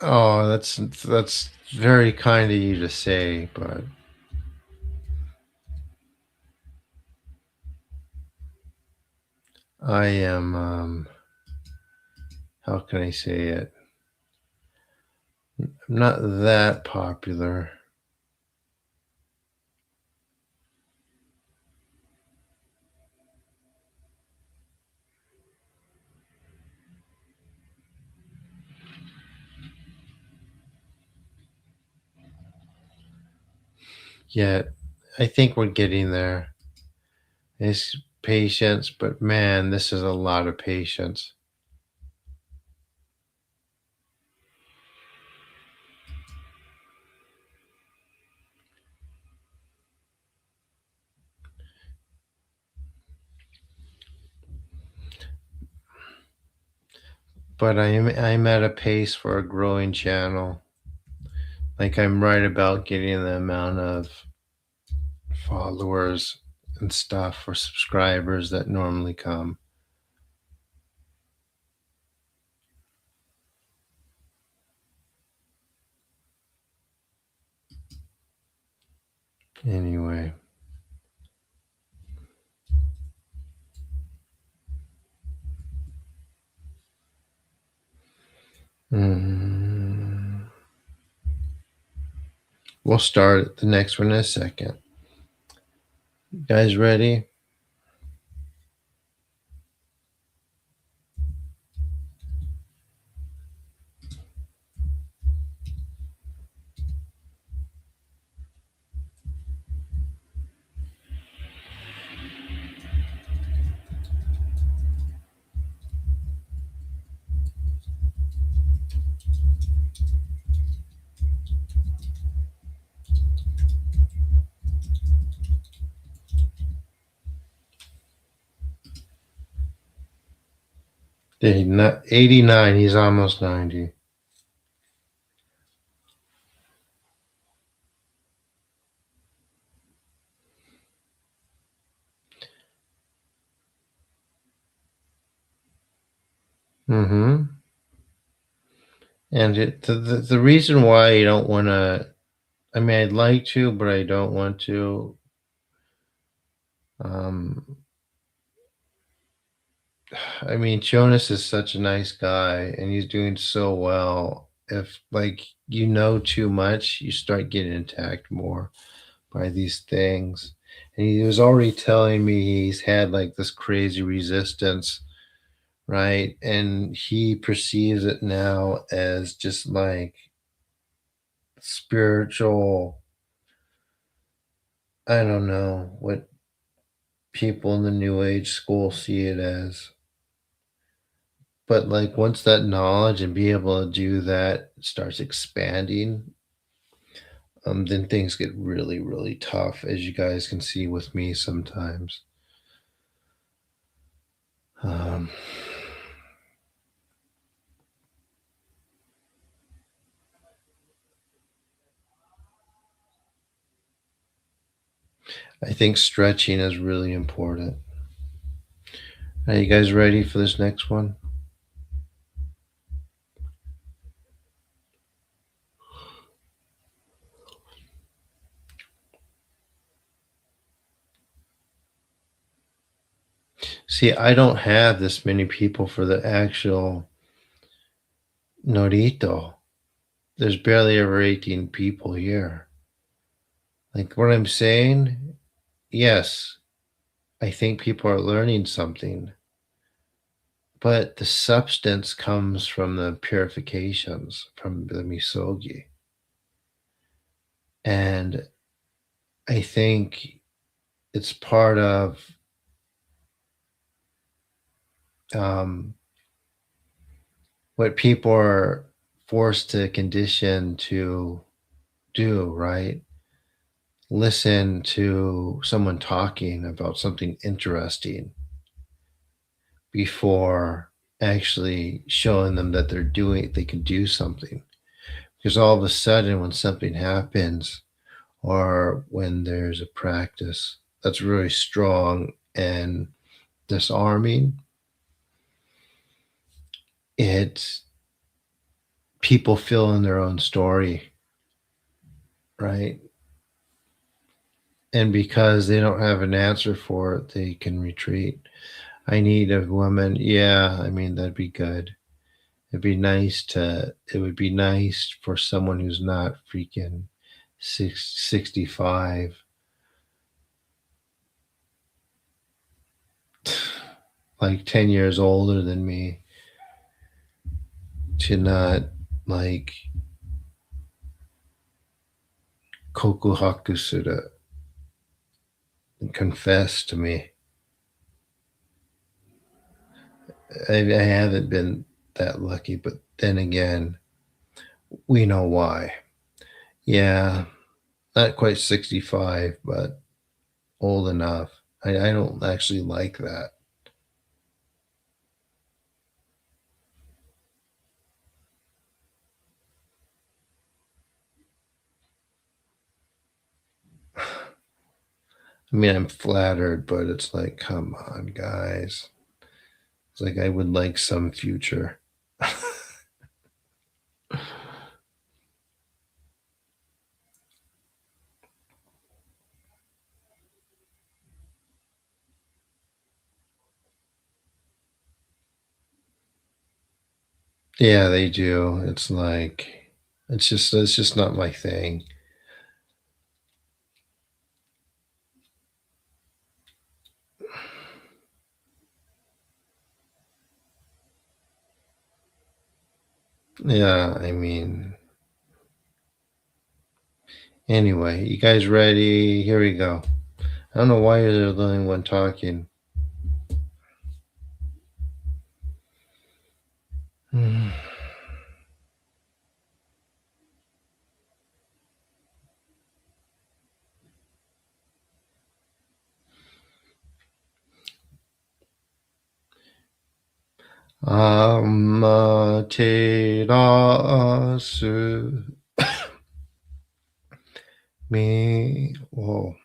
Oh, that's very kind of you to say, but I am, how can I say it? I'm not that popular, yet I think we're getting there. It's patience, but man, this is a lot of patience. But I'm at a pace for a growing channel. Like I'm right about getting the amount of followers and stuff or subscribers that normally come. Anyway. Mm, we'll start the next one in a second. You guys ready? Day 89, he's almost 90. Mm-hmm. And the reason why you don't want to, I mean, I'd like to, but I don't want to. Um, I mean, Jonas is such a nice guy and he's doing so well. If, like, you know too much, you start getting attacked more by these things. And he was already telling me he's had like this crazy resistance, right? And he perceives it now as just like spiritual. I don't know what people in the new age school see it as. But like once that knowledge and be able to do that starts expanding, then things get really, really tough, as you guys can see with me sometimes. Um, I think stretching is really important. Are you guys ready for this next one? See, I don't have this many people for the actual Norito. There's barely ever 18 people here. Like what I'm saying, yes, I think people are learning something, but the substance comes from the purifications from the misogi. And I think it's part of um, what people are forced to condition to do, right? Listen to someone talking about something interesting before actually showing them that they can do something. Because all of a sudden, when something happens or when there's a practice that's really strong and disarming, it people fill in their own story, right? And because they don't have an answer for it, they can retreat. I need a woman. Yeah, I mean, that'd be good. It would be nice for someone who's not freaking 65, like 10 years older than me, to not like koku hakusura and confess to me. I haven't been that lucky, but then again, we know why. Yeah, not quite 65, but old enough. I don't actually like that. I mean, I'm flattered, but it's like, come on, guys. It's like I would like some future. Yeah, they do. It's like it's just not my thing. Yeah, I mean, anyway, you guys ready? Here we go. I don't know why you're the only one talking. Amaterasu me. Whoa.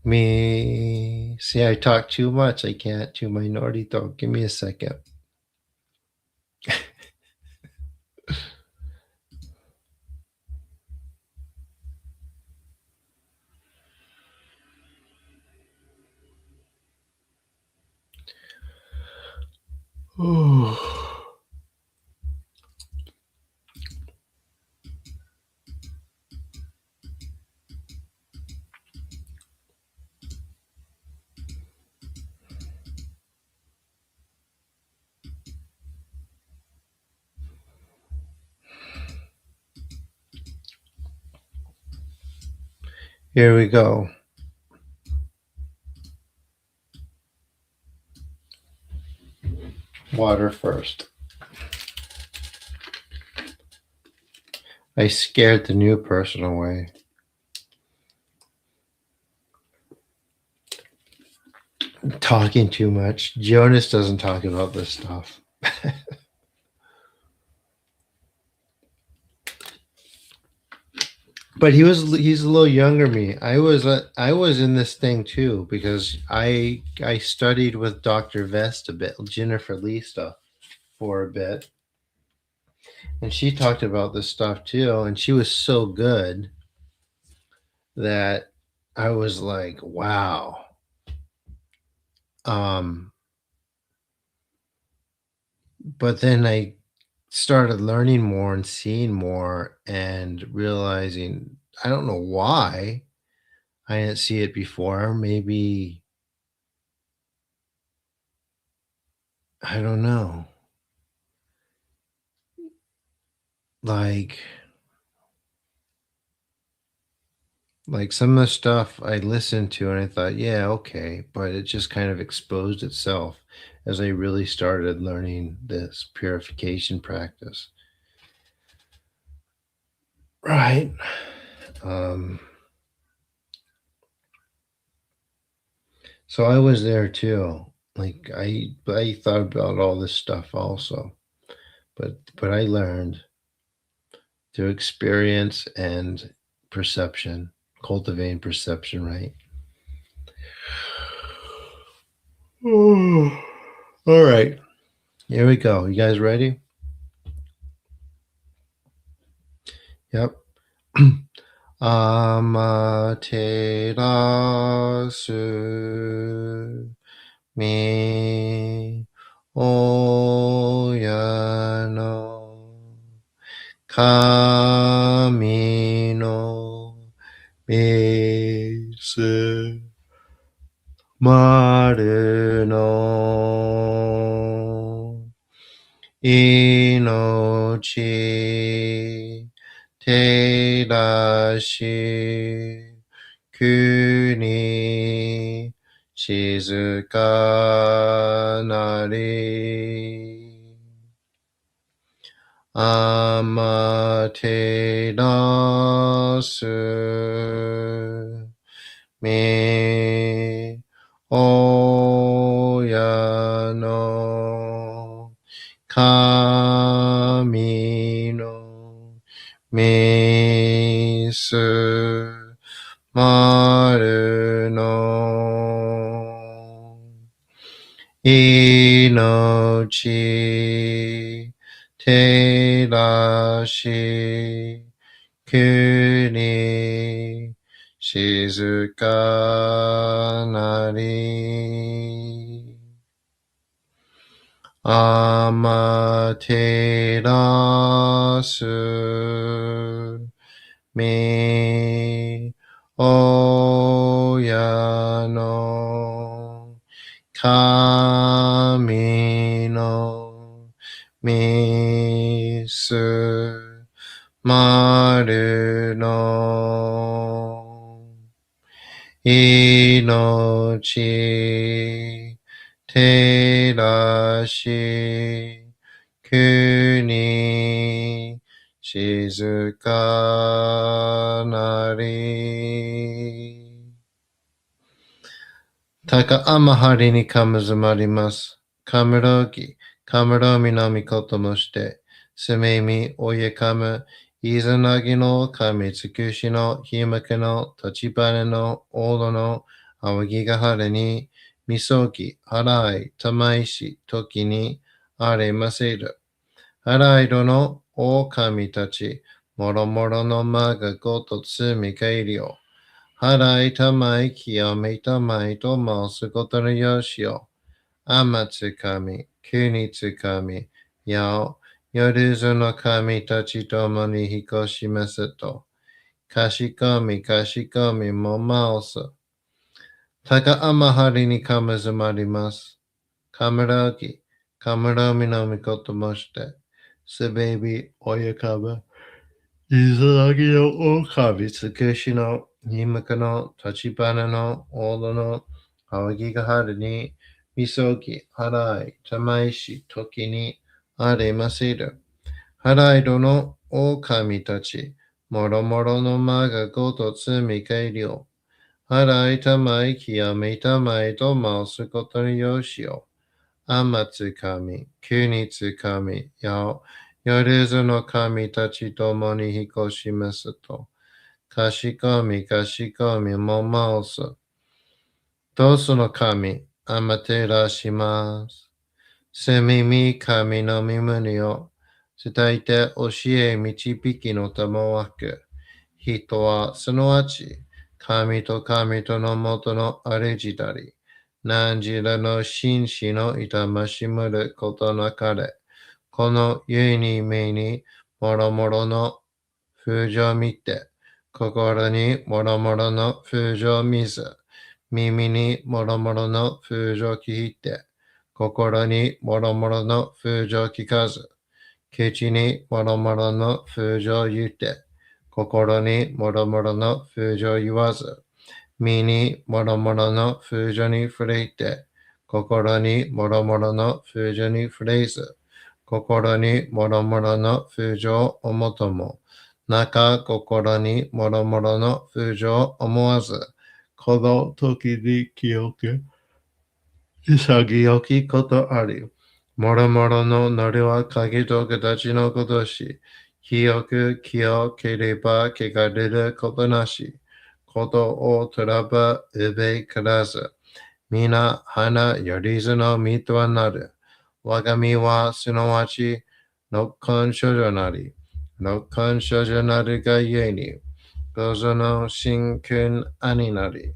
Me. See, I talk too much. I can't do my minority thought. Give me a second. Here we go. Water first. I scared the new person away. Talking too much. Jonas doesn't talk about this stuff. But he's a little younger than me. I was in this thing too because I studied with Dr. Vest a bit, Jennifer Lee stuff for a bit. And she talked about this stuff too, and she was so good that I was like, wow. Um but then I started learning more and seeing more and realizing I don't know why I didn't see it before. Maybe I don't know. Like some of the stuff I listened to and I thought, yeah, okay, but it just kind of exposed itself as I really started learning this purification practice. Right. Um so I was there too. Like I thought about all this stuff also. But I learned through experience and perception, cultivating perception, right? All right. Here we go. You guys ready? Yep. Amaterasu mi oyano kami no misu maru no inochi terashi kuni shizuka nari amaterasu me oyano kami no misu maru no inochi terashi kuni shizuka nari amaterasu me oyano kami no misu maru no inochi terashi kuni shizuka nari Taka amahari ni kamazumarimasu. Kamarogi, kamaromi no mikoto mo shite. Sumemi oyekamu, izanagi no kami tsukushi no himake no tachibana no odo no awagigahara ni misogi, harai, tamaishi, toki ni aremaseru. Haraido no okami tachi, moromoro no maga goto tsumi kairi yo. Harai tamai kiyome tamai to masu koto no yoshi yo. Amatsukami, kunitsukami, yao, yoruzu no kami tachi tomo ni hikoshimasu to. Kashikomi, kashikomi mo maosu. Taka amahari ni kamazumarimasu. Kamarogi, kamaromi no mikoto mo shite. Subebi oyakaba. Izanagi no okabi tsukushi no himaka no tachibana no odo no awagigahara ni misogi, harai, tamaishi, toki ni aremaseru. Haraido no okami tachi, moromoro no maga goto tsumi kairi yo. Harai tamai kiyame tamai to maosu koto ni yoshi yo. Amatsukami, kunitsukami, yao, yoruzu no kami tachi tomo ni hikoshimasu to. Kashikomi, kashikomi, mo maosu. Tosu no kami, amaterashi Sumimi kami no mimuni o tsutaite oshie michibiki no tamawaku. Hito wa sunoachi, kami to no moto no arejidari. Nanjira no shinshi no itamashimuru koto nakare. Kono yui ni mei ni moromoro no fujo mite. Kokoro ni moromoro no fujo mizu. Mimi ni moromoro no fujo kihite. Kokoro ni moromoro no fujo kikazu. Kichi ni moromoro no fujo yute. Kokoro ni moromoro no fujo yuwazu. Mi ni moromoro no fujo ni fureite. Kokoro ni moromoro no fujo ni fureizu. Kokoro ni moromoro no fujo omotomo. Naka kokoro ni moromoro no fujo omowazu. Kono toki ni kiyoku. Isagiyoki koto ari. Moromoro no nori wa kage to katachi no koto shi. Kiyoku kiyo kereba kegareru koto nashi. Koto o toraba ube karazu. Mina hana yorizu no mito wa naru. 我が身はすなわち、六根処女なり、六根処女なるがゆえに、五ぞの真君兄なり、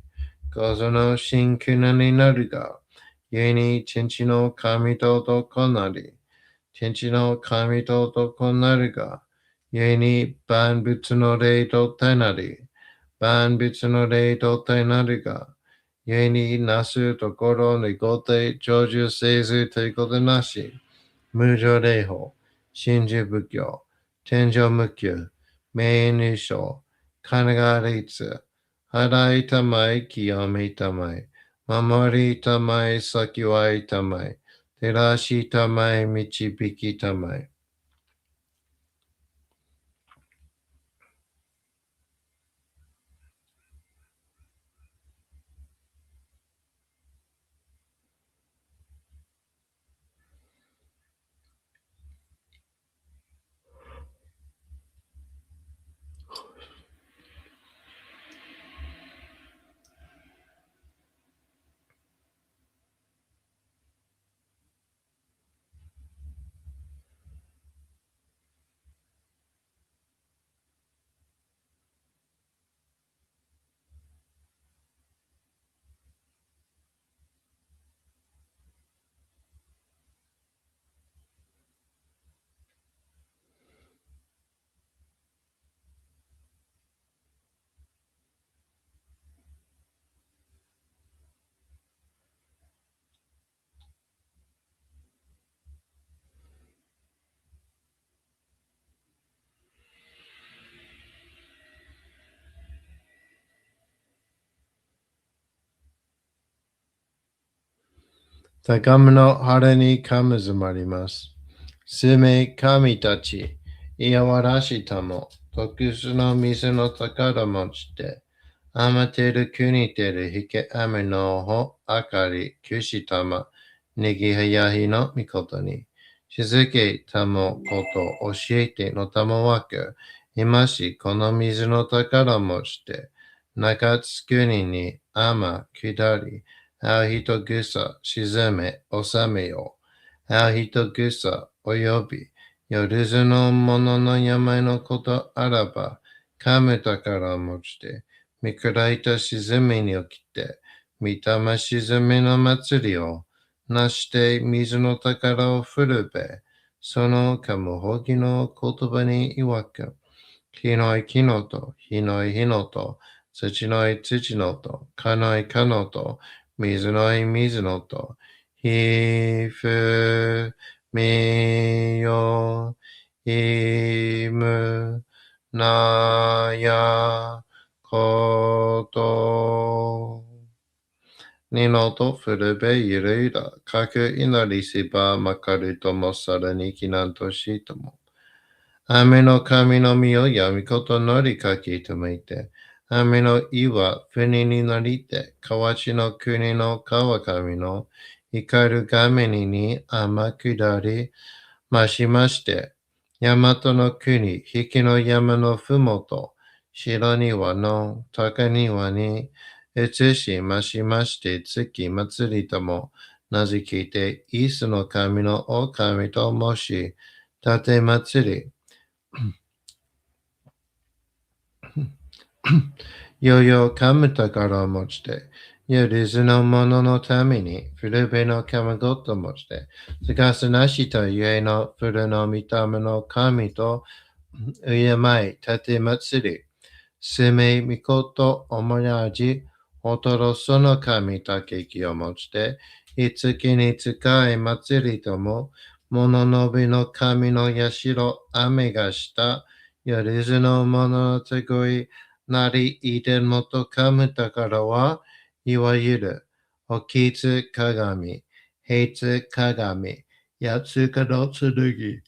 五ぞの真君兄なるが、ゆえに天地の神と男なり、天地の神と男なるが、ゆえに万物の霊と体なり、万物の霊と体なるが、故になすところにごて成就せずということなし、無常霊法、真珠仏教、天上無休、名入賞、金が律、払いたまい、清めたまい、守りたまい、先はいたまい、照らしたまい、導きたまい。高めの晴れにかむずまります。すめ神たち、いやわらしたも、特殊の水の宝持ちて、あまてる国てるひけあめのほあかり、きゅしたま、ねぎはやひのみことに、しずけたもこと教えてのたもわく、いましこの水の宝持ちて、中津国にあま下り、あ人ぐさ沈め収めよう。あ人ぐさおよび、夜ずの者の病のことあらば、かむ宝持ちて、見下いた沈みに起きて、見たま沈みの祭りを、なして水の宝を振るべ、そのかむほぎの言葉に曰く、火のい木のと、火のい火のと、土のい土のと、かのいかのと、水のい水のと、ひふみよいむなやことにのとふるべゆるいら、かく祈りしばまかるともさらにきなんとしとも。雨の神の実をやみことのりかきとめて、雨の岩船になりて、河内の国の川上の光る画面に天下りましまして、大和の国、引きの山のふもと、白庭の高庭に移しましまして、月祭りとも名付けて、イースの神のお神と申し、立て祭り、よよかむ宝を持ちて、よりずの者のために、古べの神ごと持ちて、すがすなしとゆえの古の見た目の神と、うやまい立て祭り、すめみことおもやじ、おとろその神たけきを持ちて、いつきに使い祭りとも、もののびの神のやしろ、雨がした、よりずの者のてごい、なりいでもとかむたからは、いわゆる、おきつ鏡、へつ鏡、やつかのつぬぎ、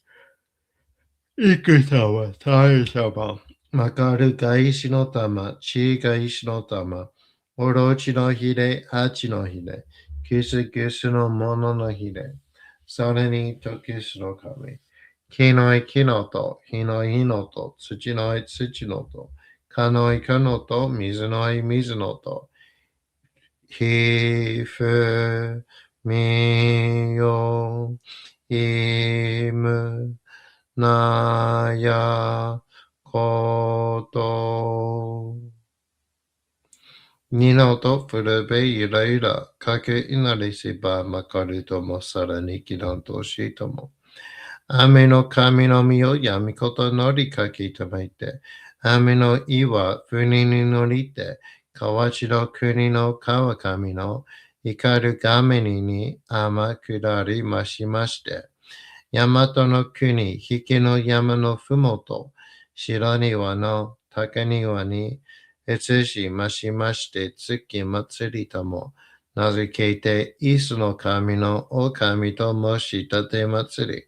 いくさま、たいさま、まかるが石の玉、ちが石の玉、おろちのひれ、はちのひれ、キスキスのもののひれ、それにときすの神、木のい木のと、火のい火のと、土のい土のと、かのいかのと、水のい水のと、ひふみよいむなやこと。ニノとプルベイライラ、かけいなりしばまかるともさらにきらんとしとも。雨の神の実をやみことのりかけいたまいて、雨の岩、船に乗りて、河内の国の川上の光る画面に天下りましまして、大和の国、引きの山のふもと、白庭の高庭に、移しましまして、月祭りとも、名付けて、イスの神のお神と申し立て祭り、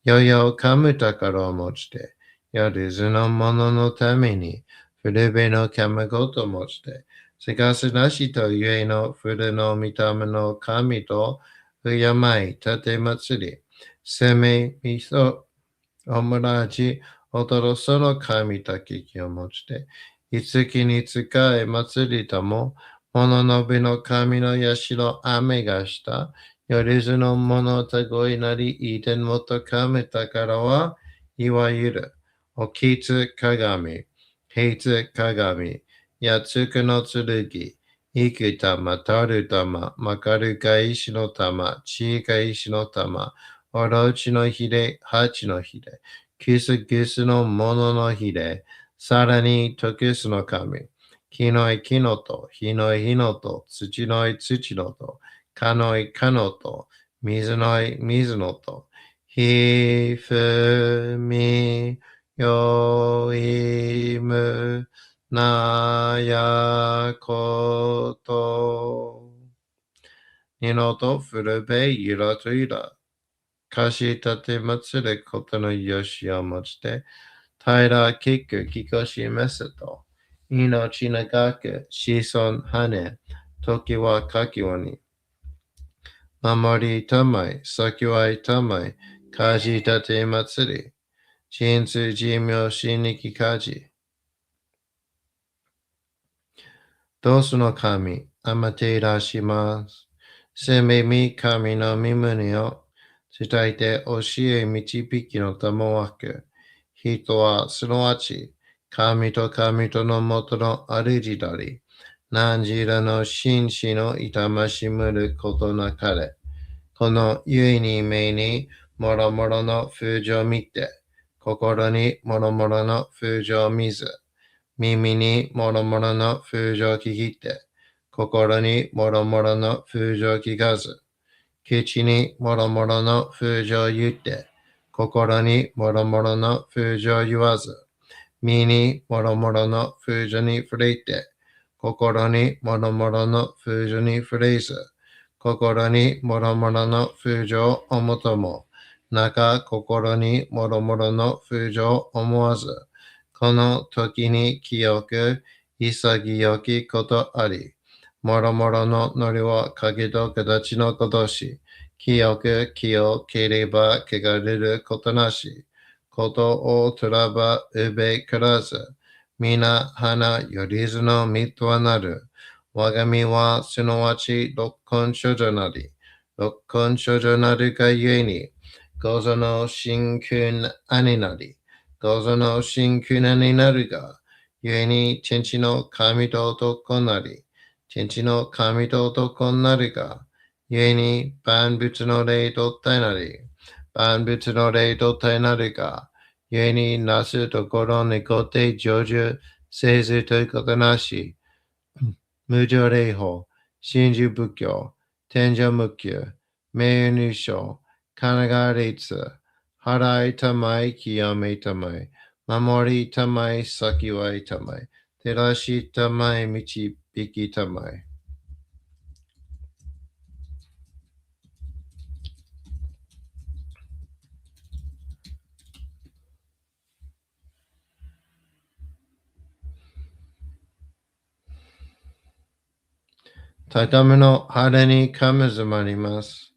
よよかむ宝を持ちて、よりずの者のために、古べの卵と持ちて、せかすなしとゆえの古の御霊の神と、敬い立て祭り、せめみそ、オムラジ、おとろその神たききを持ちて、いつきに使え祭りとも、物のびの神の社雨がした、よりずの物たごいなり、いてんもとかめたからは、いわゆる、おきつ鏡、へいつ鏡、やつくの剣、いく玉、たる玉、まかるか石の玉、ちいか石の玉、おろちのひれ、はちのひれ、キスキスのもののひれ、さらにトクスの神、木のい木のと、火のい火のと、土のい土のと、かのいかのと、水のい水のと、ひふみよいむなやこと。にのとふるべいらといら。かしたて祭ることのよしをもちて、平きくきこしめすと、命長く子孫羽、時はかきわに、守りたまい、先はいたまい、かじたて祭り、人数寿命死にきかじ、どうすの神、あまていらします。せめみ神の身胸を伝えて教え導きのたもわく、人はすなわち神と神とのもとの主であり、何時らの紳士の痛ましむることなかれ、このゆえに目にもろもろの風情を見て、心にもろもろの風情を見ず、耳にもろもろの風情を聞いて、心にもろもろの風情を聞かず、口にもろもろの風情を言って、心にもろもろの風情を言わず、身にもろもろの風情に触れて、心にもろもろの風情に触れず、心にもろもろの風情を思とも、中心にもろもろの風情を思わず、この時に清く潔きことあり、もろもろののりは影と形のことし、清く清ければ汚れることなし、ことをとらばうべからず、皆花よりずのみとはなる。我が身はすなわち六根処女なり、六根処女なるがゆえに、ごぞの真君兄なり、ごぞの真君になるが、ゆえに天地の神と男なり、天地の神と男なるが、ゆえに万物の霊と体なり、万物の霊と体なるが、ゆえになすところにこて成就せずということなし、無常霊法、真珠仏教、天上無休、名誉入賞、神奈川律、払いたまい、清めたまい、守りたまい、先はいたまい、照らしたまい、導きたまい。高めの晴れにかむずまります。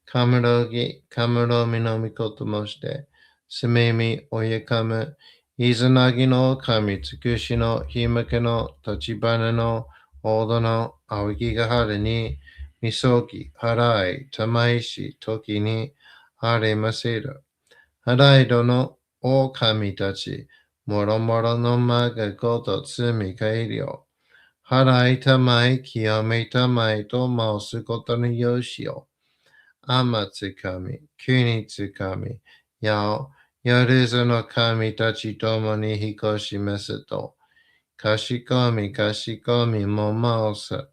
かむろぎ、かむろみのみこともして、すめみおゆかむ、いずなぎの神つくしのひむけの立花の大戸の青木が晴れに、Misogi, Harai, Tamaishi, Toki ni Aremaseru. Harai dono o kami tachi, moro moro no maga goto tsumi kairyo. Harai tamai, kiyome tamai to mausu goto no yoshio. Amatsukami, Kunitsukami, Yao, Yoruzu no kami tachi tomo ni hikoshi meseto. Kashikomi, kashikomi, momausa.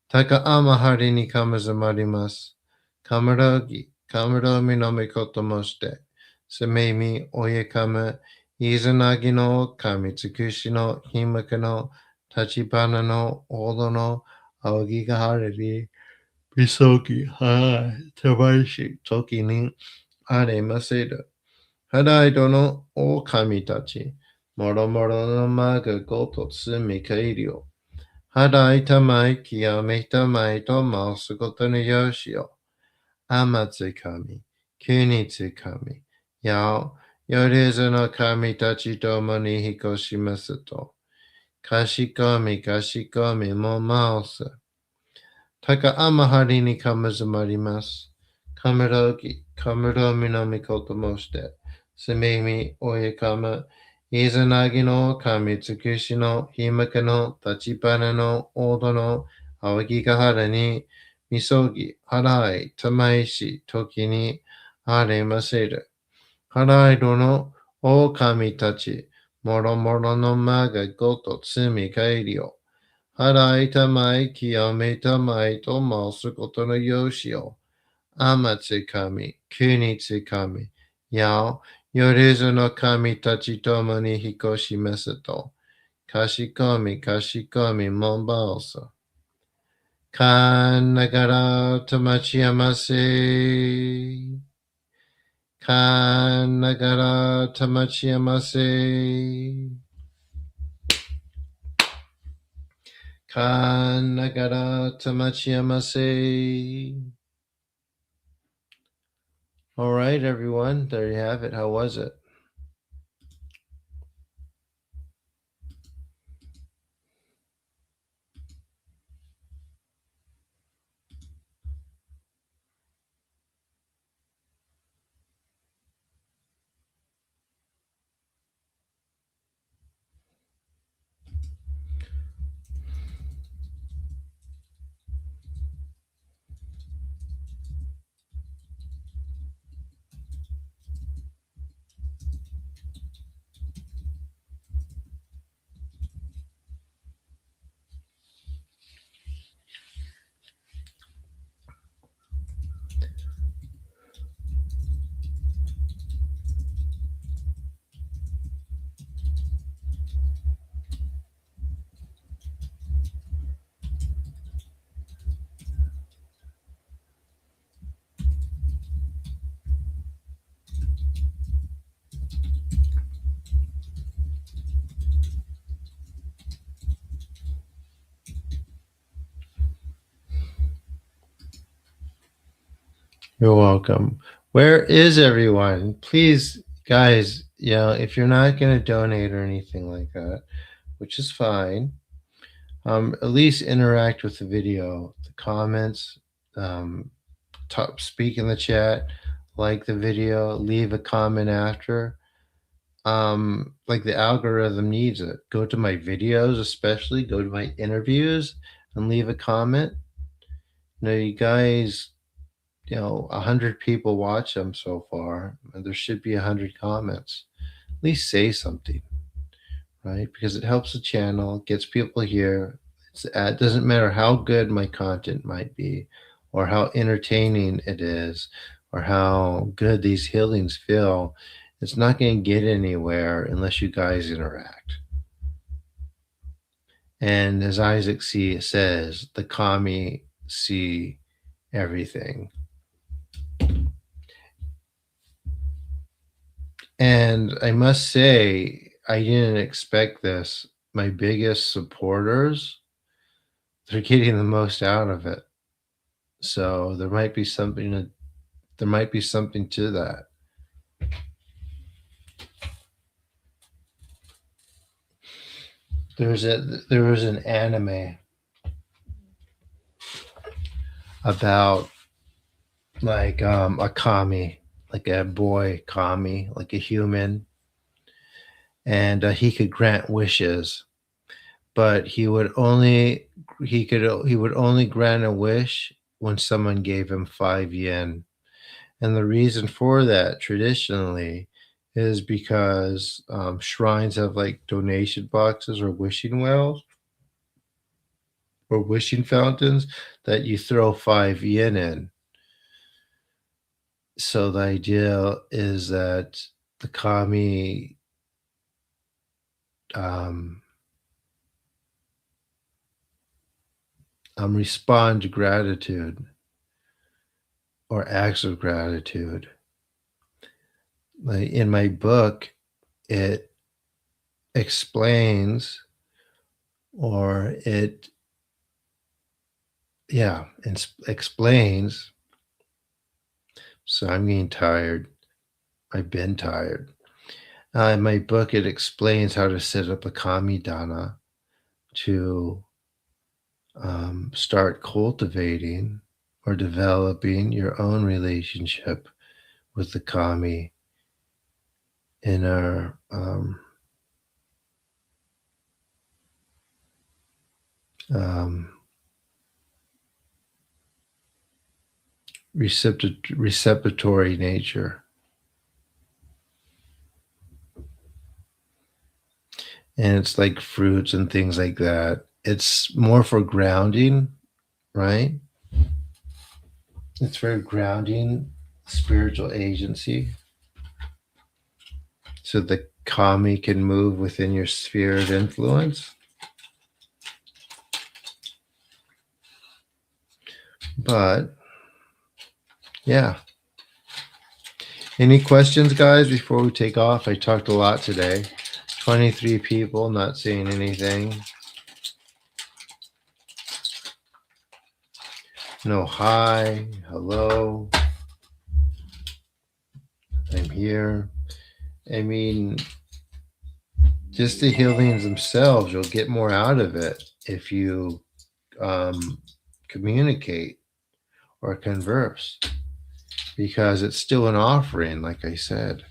Taka amahari ni kamazamarimasu. Kamarogi, kamaromi no mikoto moshite. Sumemi, oyekama, izanagi no kami, tsukushi no, himaka no, tachibana no, odo no, aogi ga harari. Misoki, hai, tabashi, toki ni, are maseru. Hadai dono, o kami tachi. Moro moro no maga goto tsumi kairyo. Hadai tamai, kiyame tamai to mausu goto no yoshio. Amatsukami, kunitsukami. Yao, yorezu no kami tachi tomo ni hikoshimasu to. Kashikomi, kashikomi, mo mausu. Taka amahari ni kamazamarimasu. Kamarogi, kamaromi no mikoto moshite. Sumemi, oyekama, izanagi no kami, tsukushi no, himaka no, tachibana no, odo no, awagigahara ni, misogi, harai, tamaishi, toki ni, aremaseru. Harai dono, o kami tachi, moro moro no maga goto tsumi kairyo. Harai tamai, kiyome tamai to mausu goto no yoshio. Amatsukami, kunitsukami. Yao, yorezu no kami tachi tomo ni hikoshi mesato. Kashikomi, kashikomi, monbaosa. Kan nagara tamachiyamase. Kan nagara tamachiyamase. Kan nagara tamachiyamase. All right, everyone. There you have it. How was it? You're welcome. Where is everyone? Please, guys, if you're not going to donate or anything like that, which is fine, at least interact with the video, the comments, speak in the chat, like the video, leave a comment after. Like the algorithm needs it. Go to my videos, especially go to my interviews and leave a comment. You guys, 100 people watch them so far. There should be 100 comments. At least say something, right? Because it helps the channel, gets people here. It doesn't matter how good my content might be, or how entertaining it is, or how good these healings feel. It's not going to get anywhere unless you guys interact. And as Isaac says, the kami see everything. And I must say, I didn't expect this. My biggest supporters, they're getting the most out of it. So there might be something to that. There was an anime. about like a kami, like a boy kami, like a human, and he could grant wishes, but he would only grant a wish when someone gave him 5 yen. And the reason for that traditionally is because shrines have like donation boxes or wishing wells or wishing fountains that you throw 5 yen in. So the idea is that the kami um, respond to gratitude or acts of gratitude. Like in my book, it explains or it, yeah, it explains. So I'm getting tired. I've been tired. In my book, it explains how to set up a kami dana to start cultivating or developing your own relationship with the kami in our um, receptory nature. And it's like fruits and things like that. It's more for grounding, right? It's for grounding spiritual agency so the kami can move within your sphere of influence. But yeah. Any questions, guys, before we take off? I talked a lot today. 23 people not saying anything. No hi, hello. I'm here. I mean, just the healings themselves, you'll get more out of it if you communicate or converse because it's still an offering, like I said.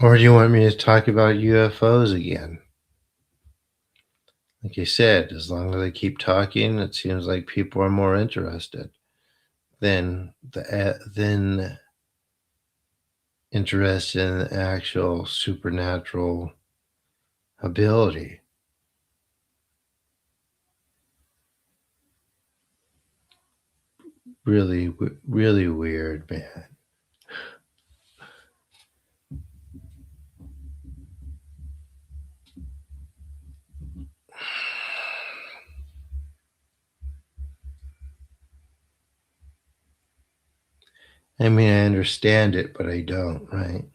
Or do you want me to talk about UFOs again? Like I said, as long as I keep talking, it seems like people are more interested than interested in the actual supernatural ability. Really, really weird, man. I mean, I understand it, but I don't, right?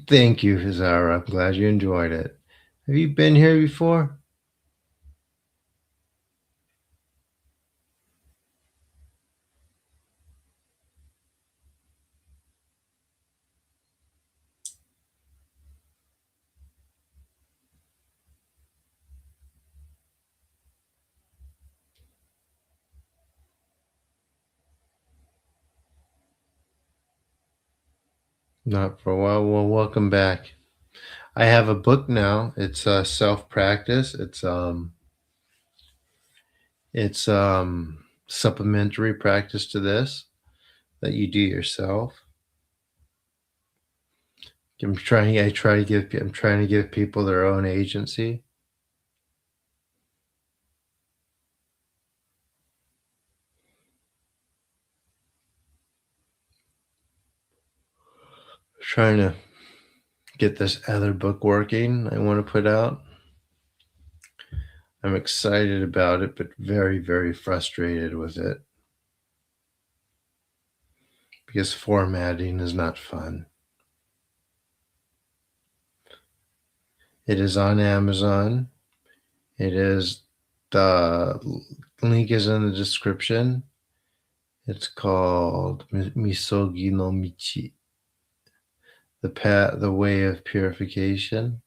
Thank you, Zara. I'm glad you enjoyed it. Have you been here before? Not for a while. Well, welcome back. I have a book now. It's self practice. It's supplementary practice to this that you do yourself. I'm trying to give people their own agency. Trying to get this other book working I want to put out. I'm excited about it, but very, very frustrated with it. because formatting is not fun. It is on Amazon. It is the link is in the description. It's called Misogi no Michi, the way of purification.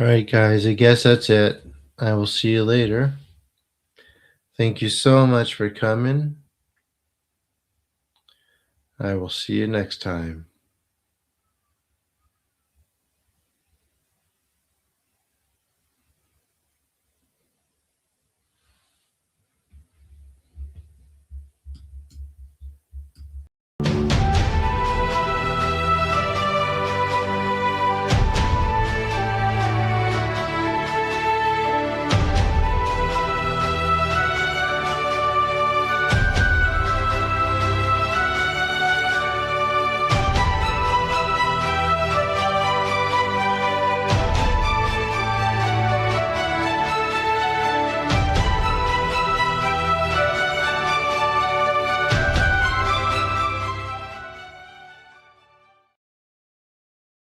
All right, guys, I guess that's it. I will see you later. Thank you so much for coming. I will see you next time.